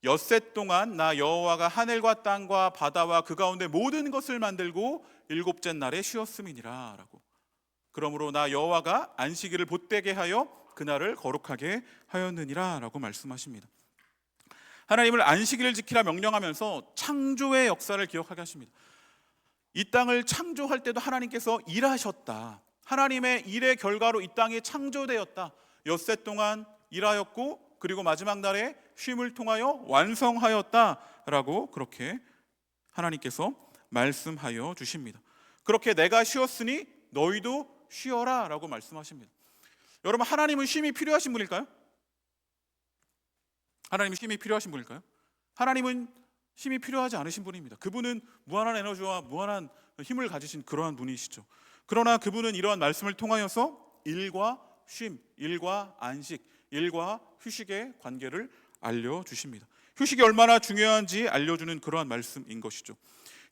엿새 동안 나 여호와가 하늘과 땅과 바다와 그 가운데 모든 것을 만들고 일곱째 날에 쉬었음이니라 라고. 그러므로 나 여호와가 안식일을 복되게 하여 그날을 거룩하게 하였느니라 라고 말씀하십니다. 하나님을 안식일을 지키라 명령하면서 창조의 역사를 기억하게 하십니다. 이 땅을 창조할 때도 하나님께서 일하셨다. 하나님의 일의 결과로 이 땅이 창조되었다. 엿새 동안 일하였고 그리고 마지막 날에 쉼을 통하여 완성하였다라고 그렇게 하나님께서 말씀하여 주십니다. 그렇게 내가 쉬었으니 너희도 쉬어라 라고 말씀하십니다. 여러분, 하나님은 쉼이 필요하신 분일까요? 하나님은 쉼이 필요하신 분일까요? 하나님은 쉼이 필요하지 않으신 분입니다. 그분은 무한한 에너지와 무한한 힘을 가지신 그러한 분이시죠. 그러나 그분은 이러한 말씀을 통하여서 일과 쉼, 일과 안식, 일과 휴식의 관계를 알려주십니다. 휴식이 얼마나 중요한지 알려주는 그러한 말씀인 것이죠.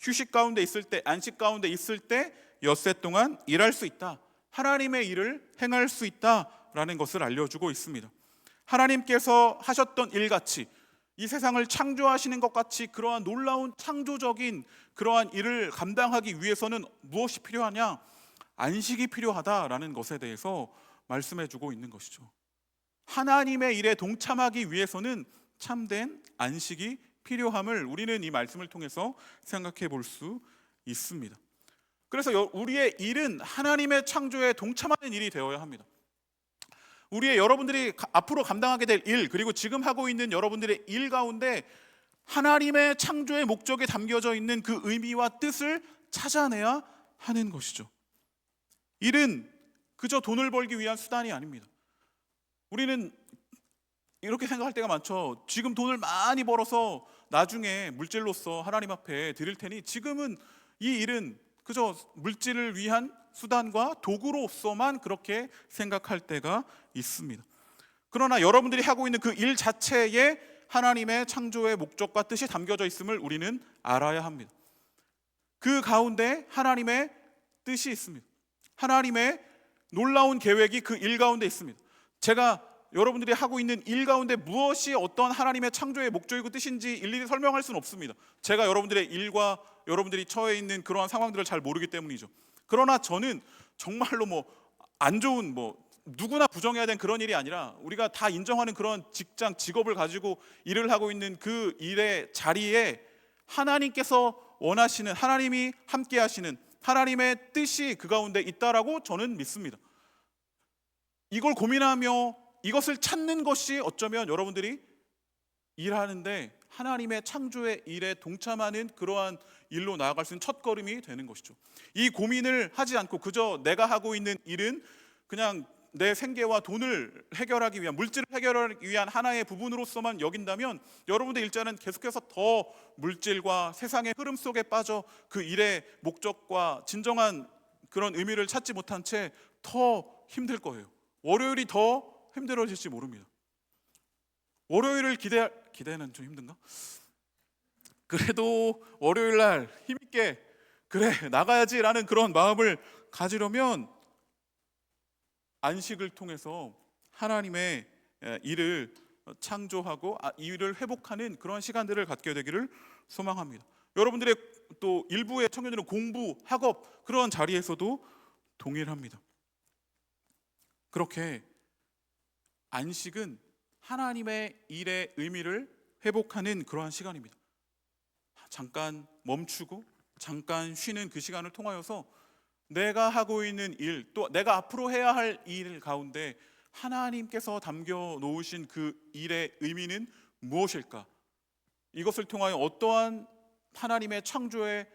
휴식 가운데 있을 때, 안식 가운데 있을 때 엿새 동안 일할 수 있다. 하나님의 일을 행할 수 있다라는 것을 알려주고 있습니다. 하나님께서 하셨던 일같이 이 세상을 창조하시는 것 같이 그러한 놀라운 창조적인 그러한 일을 감당하기 위해서는 무엇이 필요하냐? 안식이 필요하다라는 것에 대해서 말씀해주고 있는 것이죠. 하나님의 일에 동참하기 위해서는 참된 안식이 필요함을 우리는 이 말씀을 통해서 생각해 볼 수 있습니다. 그래서 우리의 일은 하나님의 창조에 동참하는 일이 되어야 합니다. 우리의 여러분들이 앞으로 감당하게 될 일, 그리고 지금 하고 있는 여러분들의 일 가운데 하나님의 창조의 목적에 담겨져 있는 그 의미와 뜻을 찾아내야 하는 것이죠. 일은 그저 돈을 벌기 위한 수단이 아닙니다. 우리는 이렇게 생각할 때가 많죠. 지금 돈을 많이 벌어서 나중에 물질로서 하나님 앞에 드릴 테니 지금은 이 일은 그저 물질을 위한 수단과 도구로서만 그렇게 생각할 때가 있습니다. 그러나 여러분들이 하고 있는 그 일 자체에 하나님의 창조의 목적과 뜻이 담겨져 있음을 우리는 알아야 합니다. 그 가운데 하나님의 뜻이 있습니다. 하나님의 놀라운 계획이 그 일 가운데 있습니다. 제가 여러분들이 하고 있는 일 가운데 무엇이 어떤 하나님의 창조의 목적이고 뜻인지 일일이 설명할 수는 없습니다. 제가 여러분들의 일과 여러분들이 처해 있는 그러한 상황들을 잘 모르기 때문이죠. 그러나 저는 정말로 안 좋은 누구나 부정해야 되는 그런 일이 아니라 우리가 다 인정하는 그런 직장, 직업을 가지고 일을 하고 있는 그 일의 자리에 하나님께서 원하시는, 하나님이 함께 하시는 하나님의 뜻이 그 가운데 있다라고 저는 믿습니다. 이걸 고민하며 이것을 찾는 것이 어쩌면 여러분들이 일하는데 하나님의 창조의 일에 동참하는 그러한 일로 나아갈 수 있는 첫걸음이 되는 것이죠. 이 고민을 하지 않고 그저 내가 하고 있는 일은 그냥 내 생계와 돈을 해결하기 위한, 물질을 해결하기 위한 하나의 부분으로서만 여긴다면 여러분의 일자는 계속해서 더 물질과 세상의 흐름 속에 빠져 그 일의 목적과 진정한 그런 의미를 찾지 못한 채 더 힘들 거예요. 월요일이 더 힘들어질지 모릅니다. 월요일을 기대는 좀 힘든가? 그래도 월요일 날 힘있게 그래 나가야지라는 그런 마음을 가지려면 안식을 통해서 하나님의 일을 창조하고 일을 회복하는 그런 시간들을 갖게 되기를 소망합니다. 여러분들의 또 일부의 청년들은 공부, 학업 그런 자리에서도 동일합니다. 그렇게 안식은 하나님의 일의 의미를 회복하는 그러한 시간입니다. 잠깐 멈추고 잠깐 쉬는 그 시간을 통하여서 내가 하고 있는 일, 또 내가 앞으로 해야 할 일 가운데 하나님께서 담겨 놓으신 그 일의 의미는 무엇일까? 이것을 통하여 어떠한 하나님의 창조에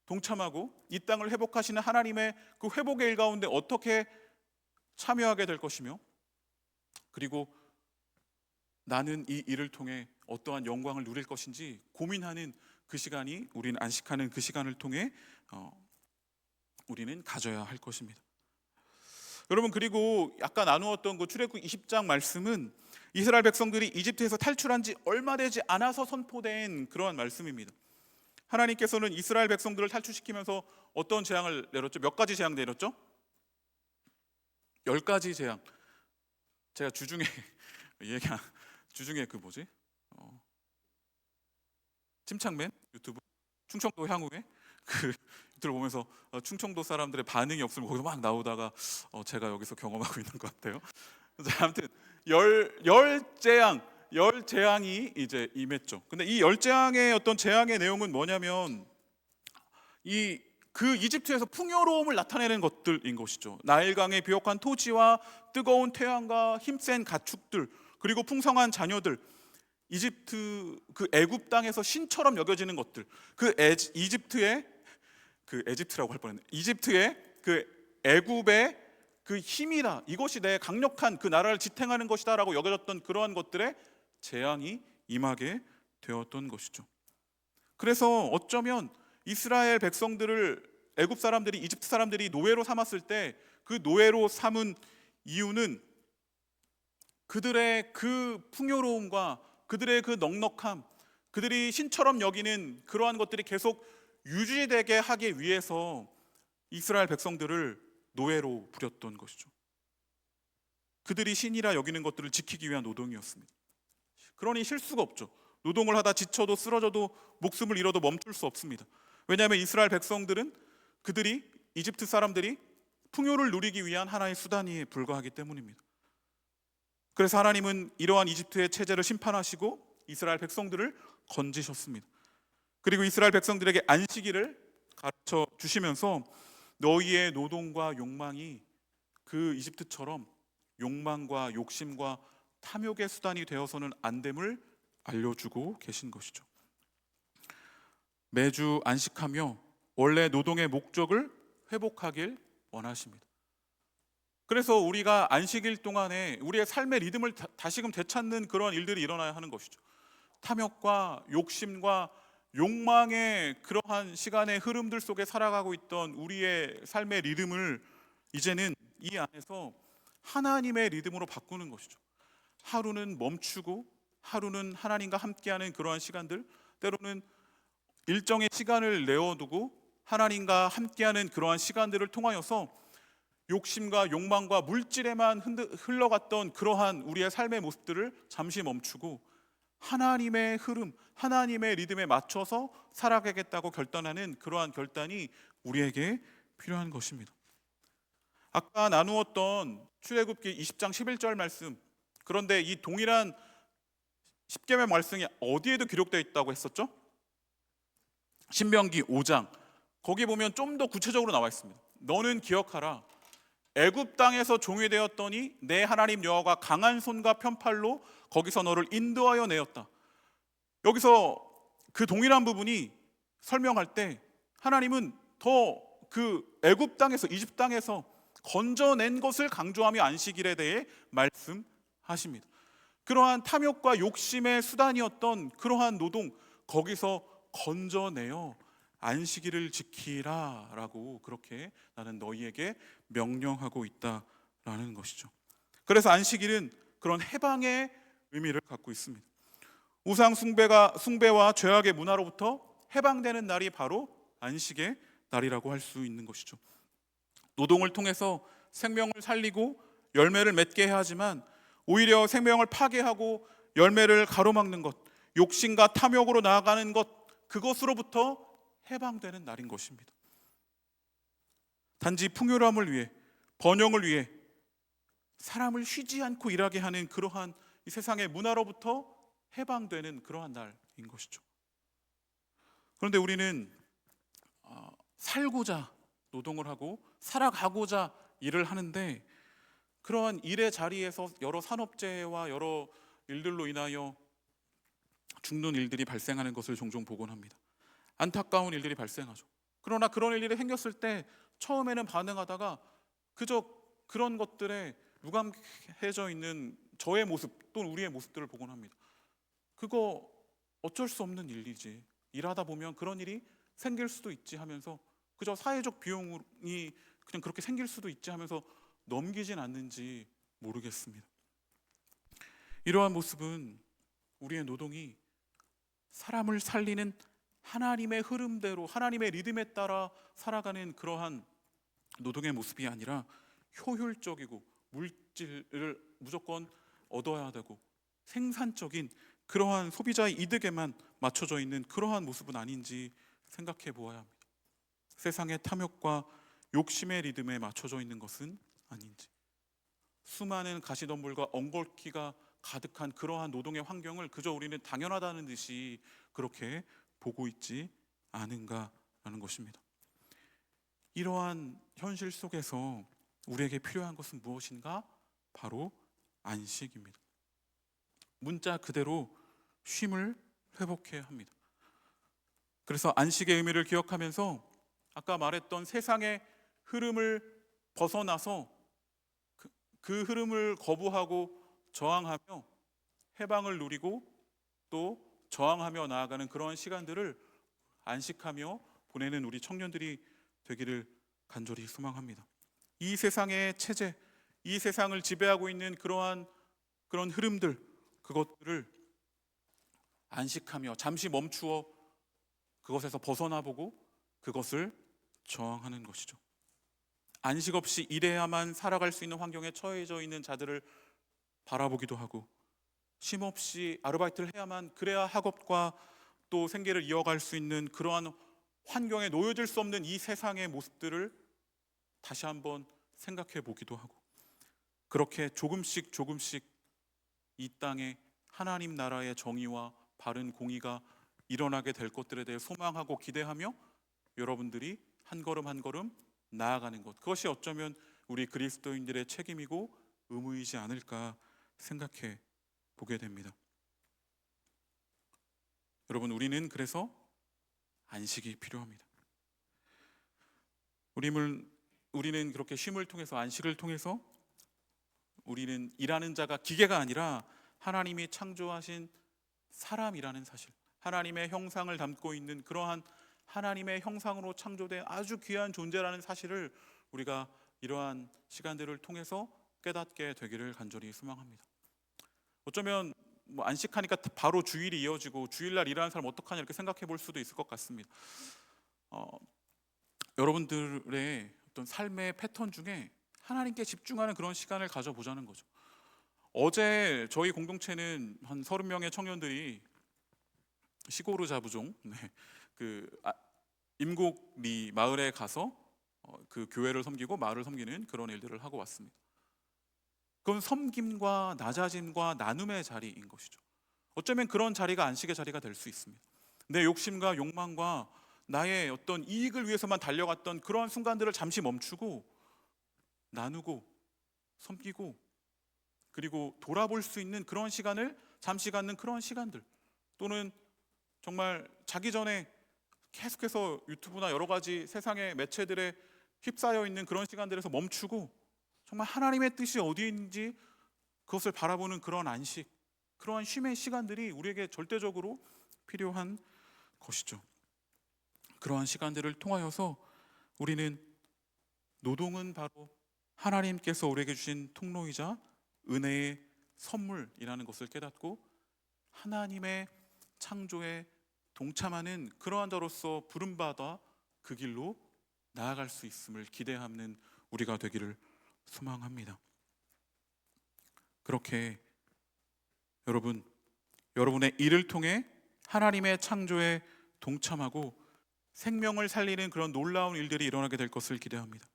동참하고 이 땅을 회복하시는 하나님의 그 회복의 일 가운데 어떻게 참여하게 될 것이며, 그리고 나는 이 일을 통해 어떠한 영광을 누릴 것인지 고민하는 그 시간이, 우리는 안식하는 그 시간을 통해 우리는 가져야 할 것입니다. 여러분, 그리고 아까 나누었던 그 출애굽 20장 말씀은 이스라엘 백성들이 이집트에서 탈출한 지 얼마 되지 않아서 선포된 그러한 말씀입니다. 하나님께서는 이스라엘 백성들을 탈출시키면서 어떤 재앙을 내렸죠? 몇 가지 재앙 내렸죠? 10가지 재앙. 제가 주중에 침착맨 유튜브 충청도 향후에 그 유튜브를 보면서 충청도 사람들의 반응이 없으면 거기서 막 나오다가 제가 여기서 경험하고 있는 것 같아요. 아무튼 열 재앙이 이제 임했죠. 근데 이 열 재앙의 어떤 재앙의 내용은 뭐냐면 그 이집트에서 풍요로움을 나타내는 것들인 것이죠. 나일강의 비옥한 토지와 뜨거운 태양과 힘센 가축들, 그리고 풍성한 자녀들, 이집트 그 애굽 땅에서 신처럼 여겨지는 것들, 이집트의 그 애굽의 그 힘이다, 이것이 내 강력한 그 나라를 지탱하는 것이다라고 여겨졌던 그러한 것들의 재앙이 임하게 되었던 것이죠. 그래서 어쩌면 이스라엘 백성들을 애굽 사람들이, 이집트 사람들이 노예로 삼았을 때 그 노예로 삼은 이유는 그들의 그 풍요로움과 그들의 그 넉넉함, 그들이 신처럼 여기는 그러한 것들이 계속 유지되게 하기 위해서 이스라엘 백성들을 노예로 부렸던 것이죠. 그들이 신이라 여기는 것들을 지키기 위한 노동이었습니다. 그러니 쉴 수가 없죠. 노동을 하다 지쳐도 쓰러져도 목숨을 잃어도 멈출 수 없습니다. 왜냐하면 이스라엘 백성들은 그들이 이집트 사람들이 풍요를 누리기 위한 하나의 수단에 불과하기 때문입니다. 그래서 하나님은 이러한 이집트의 체제를 심판하시고 이스라엘 백성들을 건지셨습니다. 그리고 이스라엘 백성들에게 안식일을 가르쳐 주시면서 너희의 노동과 욕망이 그 이집트처럼 욕망과 욕심과 탐욕의 수단이 되어서는 안 됨을 알려주고 계신 것이죠. 매주 안식하며 원래 노동의 목적을 회복하길 원하십니다. 그래서 우리가 안식일 동안에 우리의 삶의 리듬을 다시금 되찾는 그런 일들이 일어나야 하는 것이죠. 탐욕과 욕심과 욕망의 그러한 시간의 흐름들 속에 살아가고 있던 우리의 삶의 리듬을 이제는 이 안에서 하나님의 리듬으로 바꾸는 것이죠. 하루는 멈추고 하루는 하나님과 함께하는 그러한 시간들, 때로는 일정의 시간을 내어두고 하나님과 함께하는 그러한 시간들을 통하여서 욕심과 욕망과 물질에만 흘러갔던 그러한 우리의 삶의 모습들을 잠시 멈추고 하나님의 흐름, 하나님의 리듬에 맞춰서 살아가겠다고 결단하는 그러한 결단이 우리에게 필요한 것입니다. 아까 나누었던 출애굽기 20장 11절 말씀, 그런데 이 동일한 10계명 말씀이 어디에도 기록되어 있다고 했었죠? 신명기 5장, 거기 보면 좀 더 구체적으로 나와 있습니다. 너는 기억하라, 애굽 땅에서 종이 되었더니 내 하나님 여호와가 강한 손과 편팔로 거기서 너를 인도하여 내었다. 여기서 그 동일한 부분이 설명할 때 하나님은 더 그 애굽 땅에서, 이집트 땅에서 건져낸 것을 강조하며 안식일에 대해 말씀하십니다. 그러한 탐욕과 욕심의 수단이었던 그러한 노동, 거기서 건져내어 안식일을 지키라 라고 그렇게 나는 너희에게 명령하고 있다라는 것이죠. 그래서 안식일은 그런 해방의 의미를 갖고 있습니다. 우상 숭배와 죄악의 문화로부터 해방되는 날이 바로 안식의 날이라고 할 수 있는 것이죠. 노동을 통해서 생명을 살리고 열매를 맺게 해야 하지만 오히려 생명을 파괴하고 열매를 가로막는 것, 욕심과 탐욕으로 나아가는 것, 그것으로부터 해방되는 날인 것입니다. 단지 풍요로움을 위해, 번영을 위해 사람을 쉬지 않고 일하게 하는 그러한 이 세상의 문화로부터 해방되는 그러한 날인 것이죠. 그런데 우리는 살고자 노동을 하고 살아가고자 일을 하는데 그러한 일의 자리에서 여러 산업재해와 여러 일들로 인하여 죽는 일들이 발생하는 것을 종종 보곤 합니다. 안타까운 일들이 발생하죠. 그러나 그런 일들이 생겼을 때 처음에는 반응하다가 그저 그런 것들에 무감해져 있는 저의 모습 또는 우리의 모습들을 보곤 합니다. 그거 어쩔 수 없는 일이지, 일하다 보면 그런 일이 생길 수도 있지 하면서 그저 사회적 비용이 그냥 그렇게 생길 수도 있지 하면서 넘기진 않는지 모르겠습니다. 이러한 모습은 우리의 노동이 사람을 살리는 하나님의 흐름대로, 하나님의 리듬에 따라 살아가는 그러한 노동의 모습이 아니라 효율적이고 물질을 무조건 얻어야 되고 생산적인 그러한 소비자의 이득에만 맞춰져 있는 그러한 모습은 아닌지 생각해 보아야 합니다. 세상의 탐욕과 욕심의 리듬에 맞춰져 있는 것은 아닌지, 수많은 가시덤불과 엉겅퀴가 가득한 그러한 노동의 환경을 그저 우리는 당연하다는 듯이 그렇게 보고 있지 않은가라는 것입니다. 이러한 현실 속에서 우리에게 필요한 것은 무엇인가? 바로 안식입니다. 문자 그대로 쉼을 회복해야 합니다. 그래서 안식의 의미를 기억하면서 아까 말했던 세상의 흐름을 벗어나서 그 흐름을 거부하고 저항하며 해방을 누리고 또 저항하며 나아가는 그러한 시간들을 안식하며 보내는 우리 청년들이 되기를 간절히 소망합니다. 이 세상의 체제, 이 세상을 지배하고 있는 그런 흐름들, 그것들을 안식하며 잠시 멈추어 그것에서 벗어나 보고 그것을 저항하는 것이죠. 안식 없이 일해야만 살아갈 수 있는 환경에 처해져 있는 자들을 바라보기도 하고, 쉼 없이 아르바이트를 해야만 그래야 학업과 또 생계를 이어갈 수 있는 그러한 환경에 놓여질 수 없는 이 세상의 모습들을 다시 한번 생각해 보기도 하고, 그렇게 조금씩 이 땅에 하나님 나라의 정의와 바른 공의가 일어나게 될 것들에 대해 소망하고 기대하며 여러분들이 한 걸음 한 걸음 나아가는 것, 그것이 어쩌면 우리 그리스도인들의 책임이고 의무이지 않을까 생각해 보게 됩니다. 여러분, 우리는 그래서 안식이 필요합니다. 우리는 그렇게 쉼을 통해서, 안식을 통해서 우리는 일하는 자가 기계가 아니라 하나님이 창조하신 사람이라는 사실, 하나님의 형상을 담고 있는 그러한 하나님의 형상으로 창조된 아주 귀한 존재라는 사실을 우리가 이러한 시간들을 통해서 깨닫게 되기를 간절히 소망합니다. 어쩌면 안식하니까 바로 주일이 이어지고 주일날 일하는 사람 어떡하냐 이렇게 생각해 볼 수도 있을 것 같습니다. 여러분들의 어떤 삶의 패턴 중에 하나님께 집중하는 그런 시간을 가져보자는 거죠. 어제 저희 공동체는 한 30명의 청년들이 시고르 자부종 임곡리 마을에 가서 그 교회를 섬기고 마을을 섬기는 그런 일들을 하고 왔습니다. 그건 섬김과 낮아짐과 나눔의 자리인 것이죠. 어쩌면 그런 자리가 안식의 자리가 될 수 있습니다. 내 욕심과 욕망과 나의 어떤 이익을 위해서만 달려갔던 그러한 순간들을 잠시 멈추고 나누고 섬기고 그리고 돌아볼 수 있는 그런 시간을 잠시 갖는 그런 시간들, 또는 정말 자기 전에 계속해서 유튜브나 여러 가지 세상의 매체들에 휩싸여 있는 그런 시간들에서 멈추고 정말 하나님의 뜻이 어디에 있는지 그것을 바라보는 그런 안식, 그러한 쉼의 시간들이 우리에게 절대적으로 필요한 것이죠. 그러한 시간들을 통하여서 우리는 노동은 바로 하나님께서 우리에게 주신 통로이자 은혜의 선물이라는 것을 깨닫고 하나님의 창조에 동참하는 그러한 자로서 부름받아 그 길로 나아갈 수 있음을 기대하는 우리가 되기를 소망합니다. 그렇게 여러분의 일을 통해 하나님의 창조에 동참하고 생명을 살리는 그런 놀라운 일들이 일어나게 될 것을 기대합니다.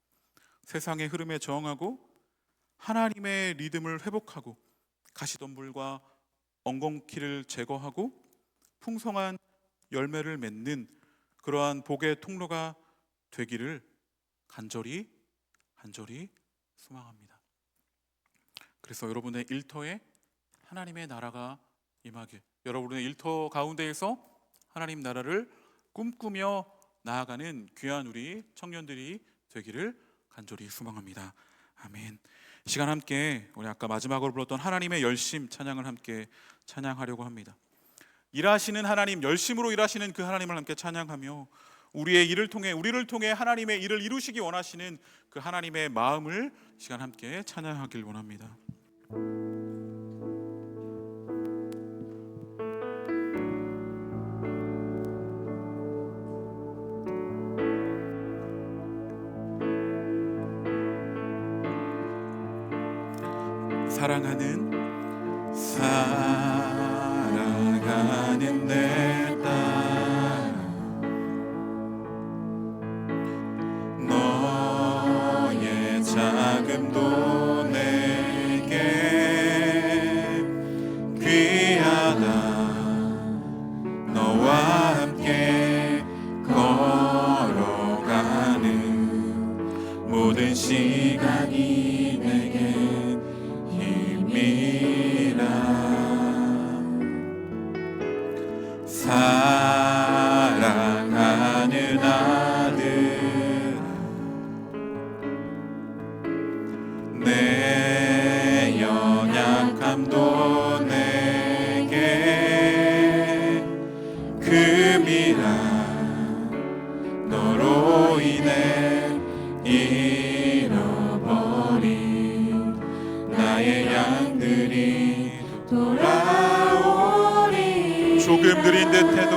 세상의 흐름에 저항하고 하나님의 리듬을 회복하고 가시덤불과 엉겅퀴를 제거하고 풍성한 열매를 맺는 그러한 복의 통로가 되기를 간절히 소망합니다. 그래서 여러분의 일터에 하나님의 나라가 임하길, 여러분의 일터 가운데에서 하나님 나라를 꿈꾸며 나아가는 귀한 우리 청년들이 되기를 간절히 소망합니다. 아멘. 시간 함께 우리 아까 마지막으로 불렀던 하나님의 열심 찬양을 함께 찬양하려고 합니다. 일하시는 하나님, 열심으로 일하시는 그 하나님을 함께 찬양하며 우리의 일을 통해, 우리를 통해 하나님의 일을 이루시기 원하시는 그 하나님의 마음을 시간 함께 찬양하길 원합니다. 사랑하는 내 딸, 너의 자금도 내게 귀하다. 너와 함께 걸어가는 모든 시간이 내게 사랑하는 아들, 내 연약함도 내게 금이라. 너로 인해 잃어버린 나의 양들이 돌아오리. 조금 느린 듯해도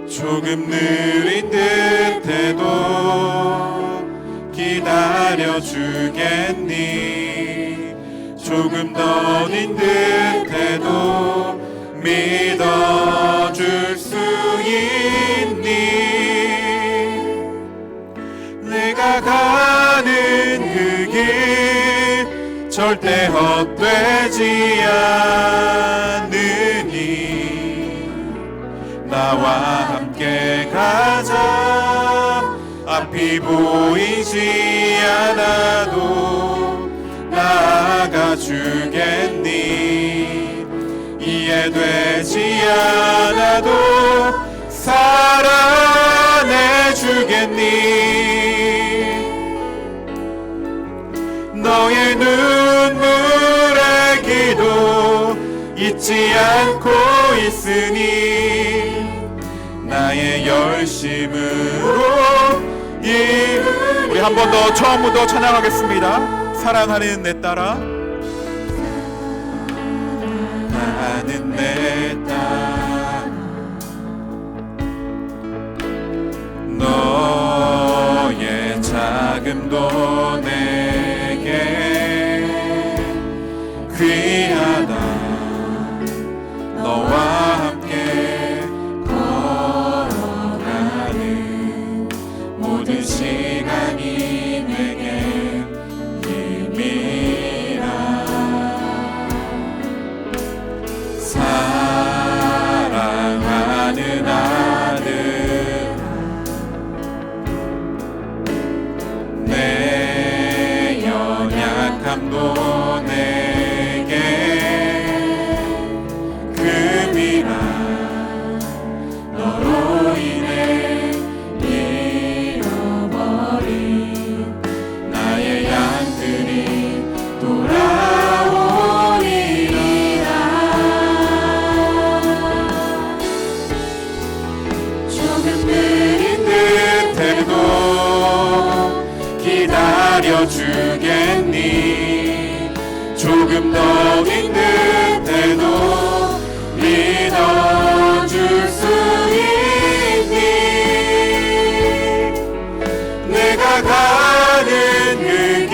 조금 느린 듯 듯해도 기다려주겠니? 조금 더딘 듯해도 믿어줄 수 있니? 내가 가는 그 길 절대 헛되지 않으니 나와 함께 가자. 앞이 보이지 않아도 나아가 주겠니? 이해되지 않아도 사랑해 주겠니? 너의 눈물의 기도 잊지 않고 있으니 나의 열심으로 우리 한 번 더 처음부터 찬양하겠습니다. 사랑하는 내 딸아, 사랑하는 내 딸, 너의 자금도 내게 귀하다. 너와 함께 걸어가는 모든 시간이 내게 힘이라. 사랑하는 아들, 내 연약함도 내게 금이라. 너로 인해 잃어버린 나의 양들이 돌아오리라. 조금 느린 듯해도 기다려주겠니? 조금 더 긴 듯해도 믿어줄 수 있니? 내가 가는 그 길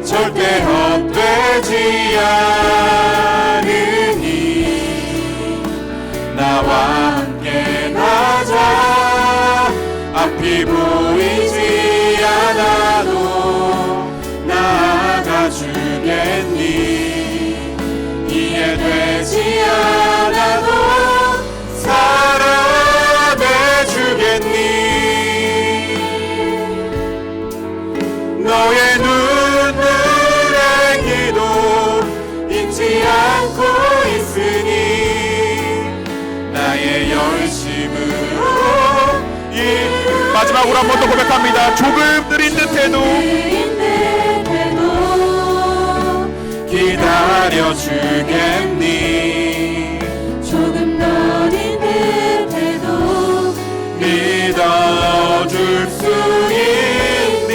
절대 헛되지 않으니 나와 함께 가자. 앞이 보이지 않아도 나아가 주겠니? 이해되지 않아도 사랑해 주겠니? 너의 눈물의 기도 잊지 않고 있으니 나의 열심으로 마지막으로 한 번 더 고백합니다. 조금 느린 듯해도 기다려주겠니? 조금 더딘 듯해도 믿어줄 수 있니?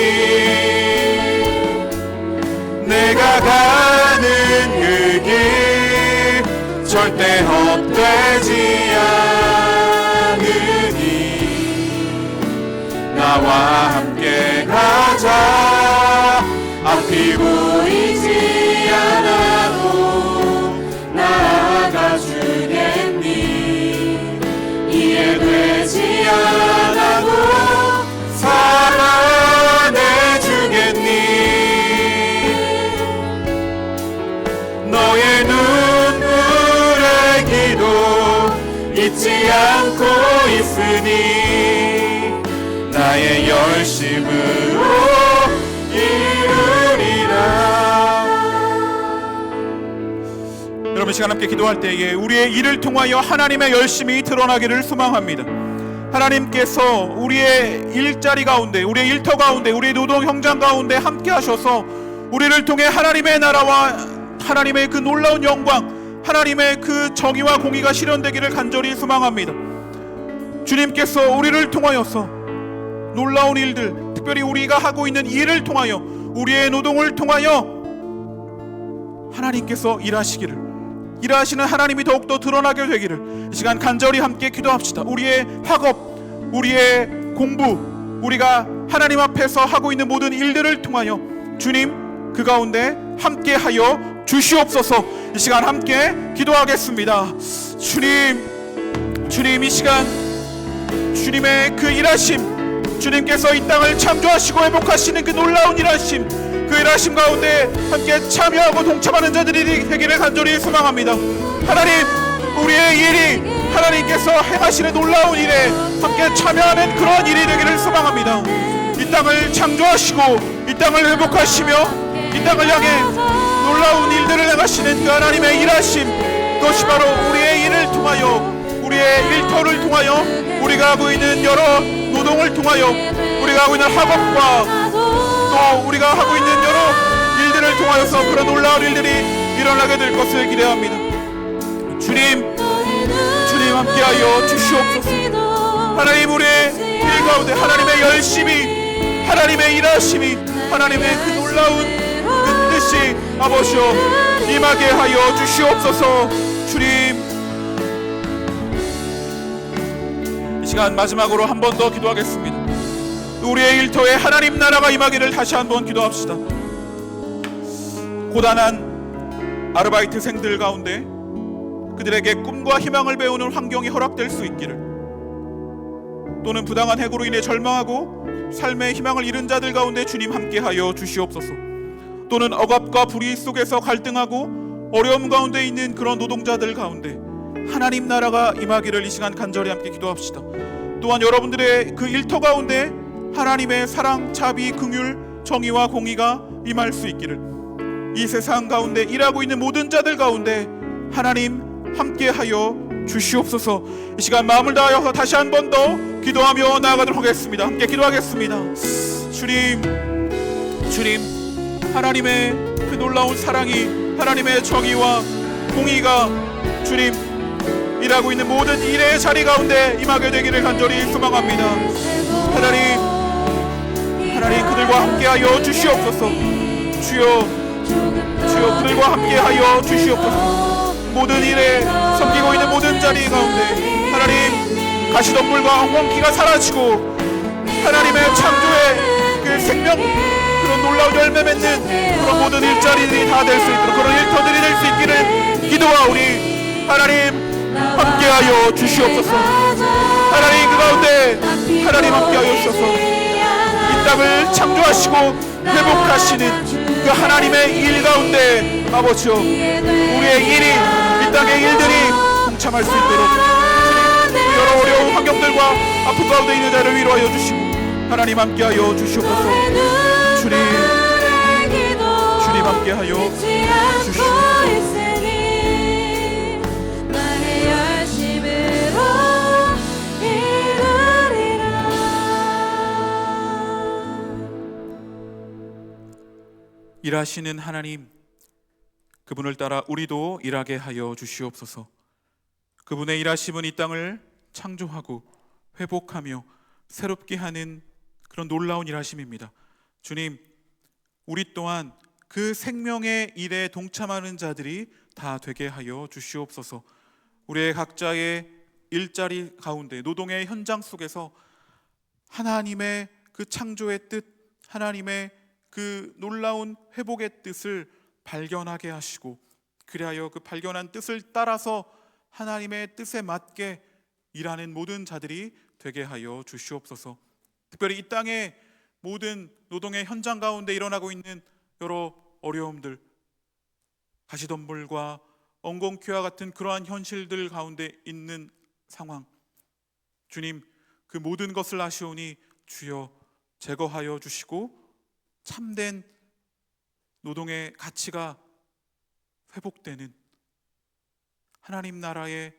내가 가는 그 길 절대 헛되지 않으니 나와 함께 가자. 앞이 보이지 않아도 나아가 주겠니? 이해되지 않아도 사랑해 주겠니? 너의 눈물의 기도 잊지 않고 있으니 나의 열심으로 이루리라. 여러분, 시간 함께 기도할 때에 우리의 일을 통하여 하나님의 열심이 드러나기를 소망합니다. 하나님께서 우리의 일자리 가운데, 우리의 일터 가운데, 우리의 노동 현장 가운데 함께 하셔서 우리를 통해 하나님의 나라와 하나님의 그 놀라운 영광, 하나님의 그 정의와 공의가 실현되기를 간절히 소망합니다. 주님께서 우리를 통하여서 놀라운 일들, 특별히 우리가 하고 있는 일을 통하여, 우리의 노동을 통하여 하나님께서 일하시는 하나님이 더욱더 드러나게 되기를 이 시간 간절히 함께 기도합시다. 우리의 학업, 우리의 공부, 우리가 하나님 앞에서 하고 있는 모든 일들을 통하여 주님 그 가운데 함께하여 주시옵소서. 이 시간 함께 기도하겠습니다. 주님 이 시간 주님의 그 일하심, 주님께서 이 땅을 창조하시고 회복하시는 그 놀라운 일하심, 그 일하심 가운데 함께 참여하고 동참하는 자들이 되기를 간절히 소망합니다. 하나님, 우리의 일이 하나님께서 행하시는 놀라운 일에 함께 참여하는 그런 일이 되기를 소망합니다. 이 땅을 창조하시고 이 땅을 회복하시며 이 땅을 향해 놀라운 일들을 행하시는 그 하나님의 일하심, 그것이 바로 우리의 일을 통하여, 우리의 일터를 통하여, 우리가 하고 있는 여러 노동을 통하여, 우리가 하고 있는 학업과 또 우리가 하고 있는 여러 일들을 통하여서 그런 놀라운 일들이 일어나게 될 것을 기대합니다. 주님 함께하여 주시옵소서. 하나님, 우리의 일 가운데 하나님의 열심이, 하나님의 일하심이, 하나님의 그 놀라운 그 뜻이 아버지여 임하게 하여 주시옵소서. 주님, 이 시간 마지막으로 한 번 더 기도하겠습니다. 우리의 일터에 하나님 나라가 임하기를 다시 한번 기도합시다. 고단한 아르바이트생들 가운데 그들에게 꿈과 희망을 배우는 환경이 허락될 수 있기를, 또는 부당한 해고로 인해 절망하고 삶의 희망을 잃은 자들 가운데 주님 함께하여 주시옵소서. 또는 억압과 불의 속에서 갈등하고 어려움 가운데 있는 그런 노동자들 가운데 하나님 나라가 임하기를 이 시간 간절히 함께 기도합시다. 또한 여러분들의 그 일터 가운데 하나님의 사랑, 자비, 긍휼, 정의와 공의가 임할 수 있기를, 이 세상 가운데 일하고 있는 모든 자들 가운데 하나님 함께하여 주시옵소서. 이 시간 마음을 다하여서 다시 한 번 더 기도하며 나아가도록 하겠습니다. 함께 기도하겠습니다. 주님, 하나님의 그 놀라운 사랑이, 하나님의 정의와 공의가 주님 일하고 있는 모든 일의 자리 가운데 임하게 되기를 간절히 소망합니다. 하나님 그들과 함께하여 주시옵소서. 주여 그들과 함께하여 주시옵소서. 모든 일에 섬기고 있는 모든 자리 가운데 하나님 가시덤불과 엉겅퀴가 사라지고 하나님의 창조의 그 생명, 그런 놀라운 열매 맺는 그런 모든 일자리들이 다 될 수 있도록, 그런 일터들이 될 수 있기를 기도하오니 하나님 함께하여 주시옵소서. 하나님 그 가운데 하나님 함께하여 주셔서 이 땅을 창조하시고 회복하시는 그 하나님의 일 가운데 아버지여, 우리의 일이, 이 땅의 일들이 동참할 수 있도록 여러 어려운 환경들과 아픔 가운데 있는 자를 위로하여 주시고 하나님 함께하여 주시옵소서. 주님 함께하여 주시옵소서. 일하시는 하나님, 그분을 따라 우리도 일하게 하여 주시옵소서. 그분의 일하심은 이 땅을 창조하고 회복하며 새롭게 하는 그런 놀라운 일하심입니다. 주님, 우리 또한 그 생명의 일에 동참하는 자들이 다 되게 하여 주시옵소서. 우리의 각자의 일자리 가운데, 노동의 현장 속에서 하나님의 그 창조의 뜻, 하나님의 그 놀라운 회복의 뜻을 발견하게 하시고, 그리하여 그 발견한 뜻을 따라서 하나님의 뜻에 맞게 일하는 모든 자들이 되게 하여 주시옵소서. 특별히 이 땅의 모든 노동의 현장 가운데 일어나고 있는 여러 어려움들, 가시덤불과 엉겅퀴와 같은 그러한 현실들 가운데 있는 상황, 주님 그 모든 것을 아시오니 주여 제거하여 주시고 참된 노동의 가치가 회복되는, 하나님 나라의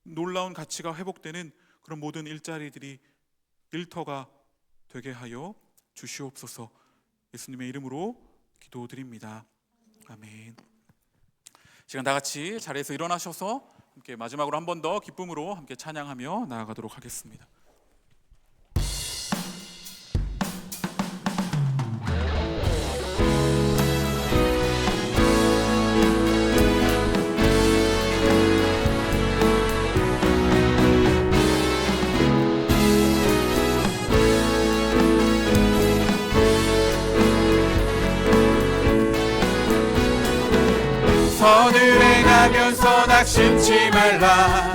놀라운 가치가 회복되는 그런 모든 일자리들이, 일터가 되게 하여 주시옵소서. 예수님의 이름으로 기도드립니다. 아멘. 시간 다 같이 자리에서 일어나셔서 함께 마지막으로 한 번 더 기쁨으로 함께 찬양하며 나아가도록 하겠습니다. 선을 행하면서 낙심치 말라.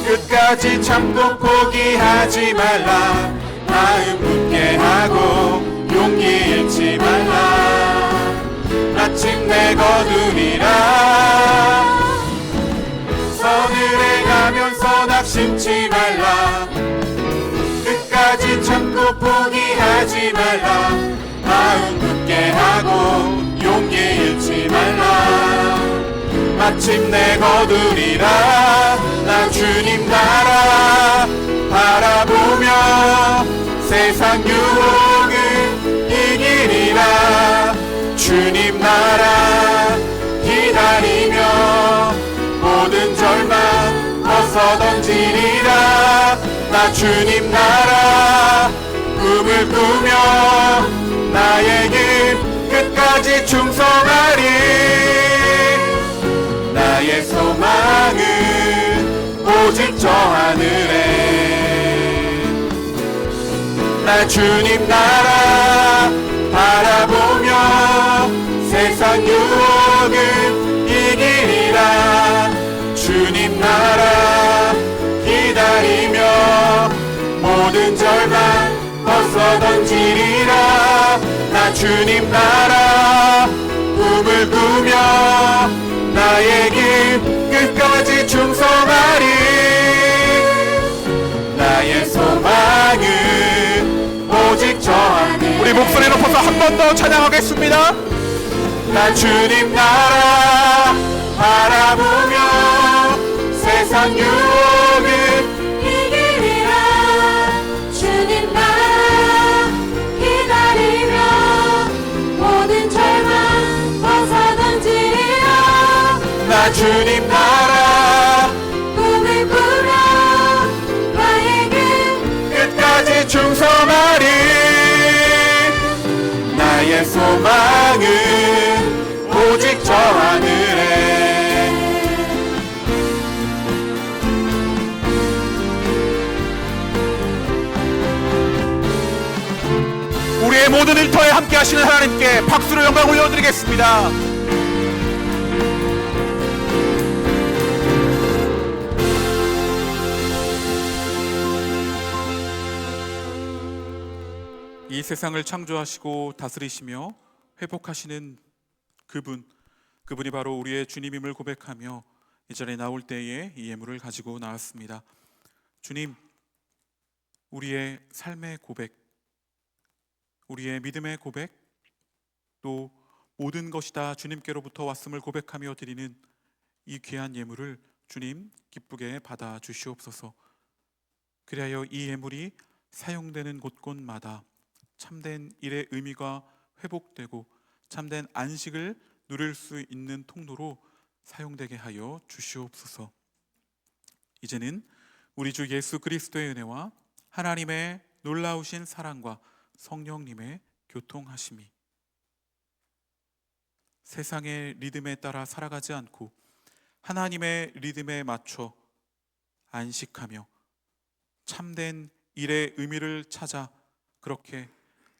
끝까지 참고 포기하지 말라. 마음 굳게 하고 용기 잃지 말라. 마침내 거두리라. 선을 행하면서 낙심치 말라. 끝까지 참고 포기하지 말라. 마음 굳게 하고 용기 잃지 말라. 마침내 거두리라. 나 주님 나라 바라보며 세상 유혹을 이기리라. 주님 나라 기다리며 모든 절망 벗어던지리라. 나 주님 나라 꿈을 꾸며 나의 길 끝까지 충성하리. 나의 소망은 오직 저 하늘에. 나 주님 나라 바라보며 세상 유혹을 이기리라. 주님 나라 기다리며 모든 절망 벗어던지리라. 나 주님 나라 꿈을 꾸며 나의 길 끝까지 충성하리. 나의 소망은 오직 저 하늘. 우리 목소리 높여서 한 번 더 찬양하겠습니다. 나 주님 나라 바라보며 세상 유혹을 이기리라. 주님 나라 기다리며 모든 절망 벗어던지리라. 나 주님 나라 꿈을 꾸며 나의 길 끝까지 충성하리. 나의 소망은 오직 저 하늘에. 우리의 모든 일터에 함께 하시는 하나님께 박수로 영광 올려드리겠습니다. 이 세상을 창조하시고 다스리시며 회복하시는 그분이 바로 우리의 주님임을 고백하며 이 자리에 나올 때에 이 예물을 가지고 나왔습니다. 주님, 우리의 삶의 고백, 우리의 믿음의 고백, 또 모든 것이 다 주님께로부터 왔음을 고백하며 드리는 이 귀한 예물을 주님 기쁘게 받아 주시옵소서. 그리하여 이 예물이 사용되는 곳곳마다 참된 일의 의미가 회복되고 참된 안식을 누릴 수 있는 통로로 사용되게 하여 주시옵소서. 이제는 우리 주 예수 그리스도의 은혜와 하나님의 놀라우신 사랑과 성령님의 교통하심이 세상의 리듬에 따라 살아가지 않고 하나님의 리듬에 맞춰 안식하며 참된 일의 의미를 찾아 그렇게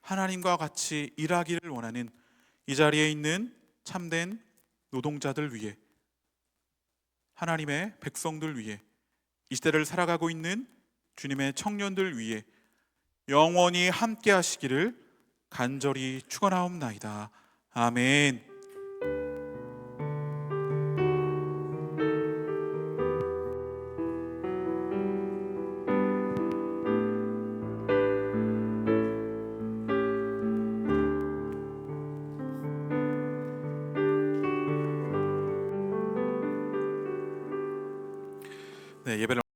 하나님과 같이 일하기를 원하는 이 자리에 있는 참된 노동자들 위해, 하나님의 백성들 위해, 이 시대를 살아가고 있는 주님의 청년들 위해 영원히 함께 하시기를 간절히 축원하옵나이다. 아멘. 네, 예배를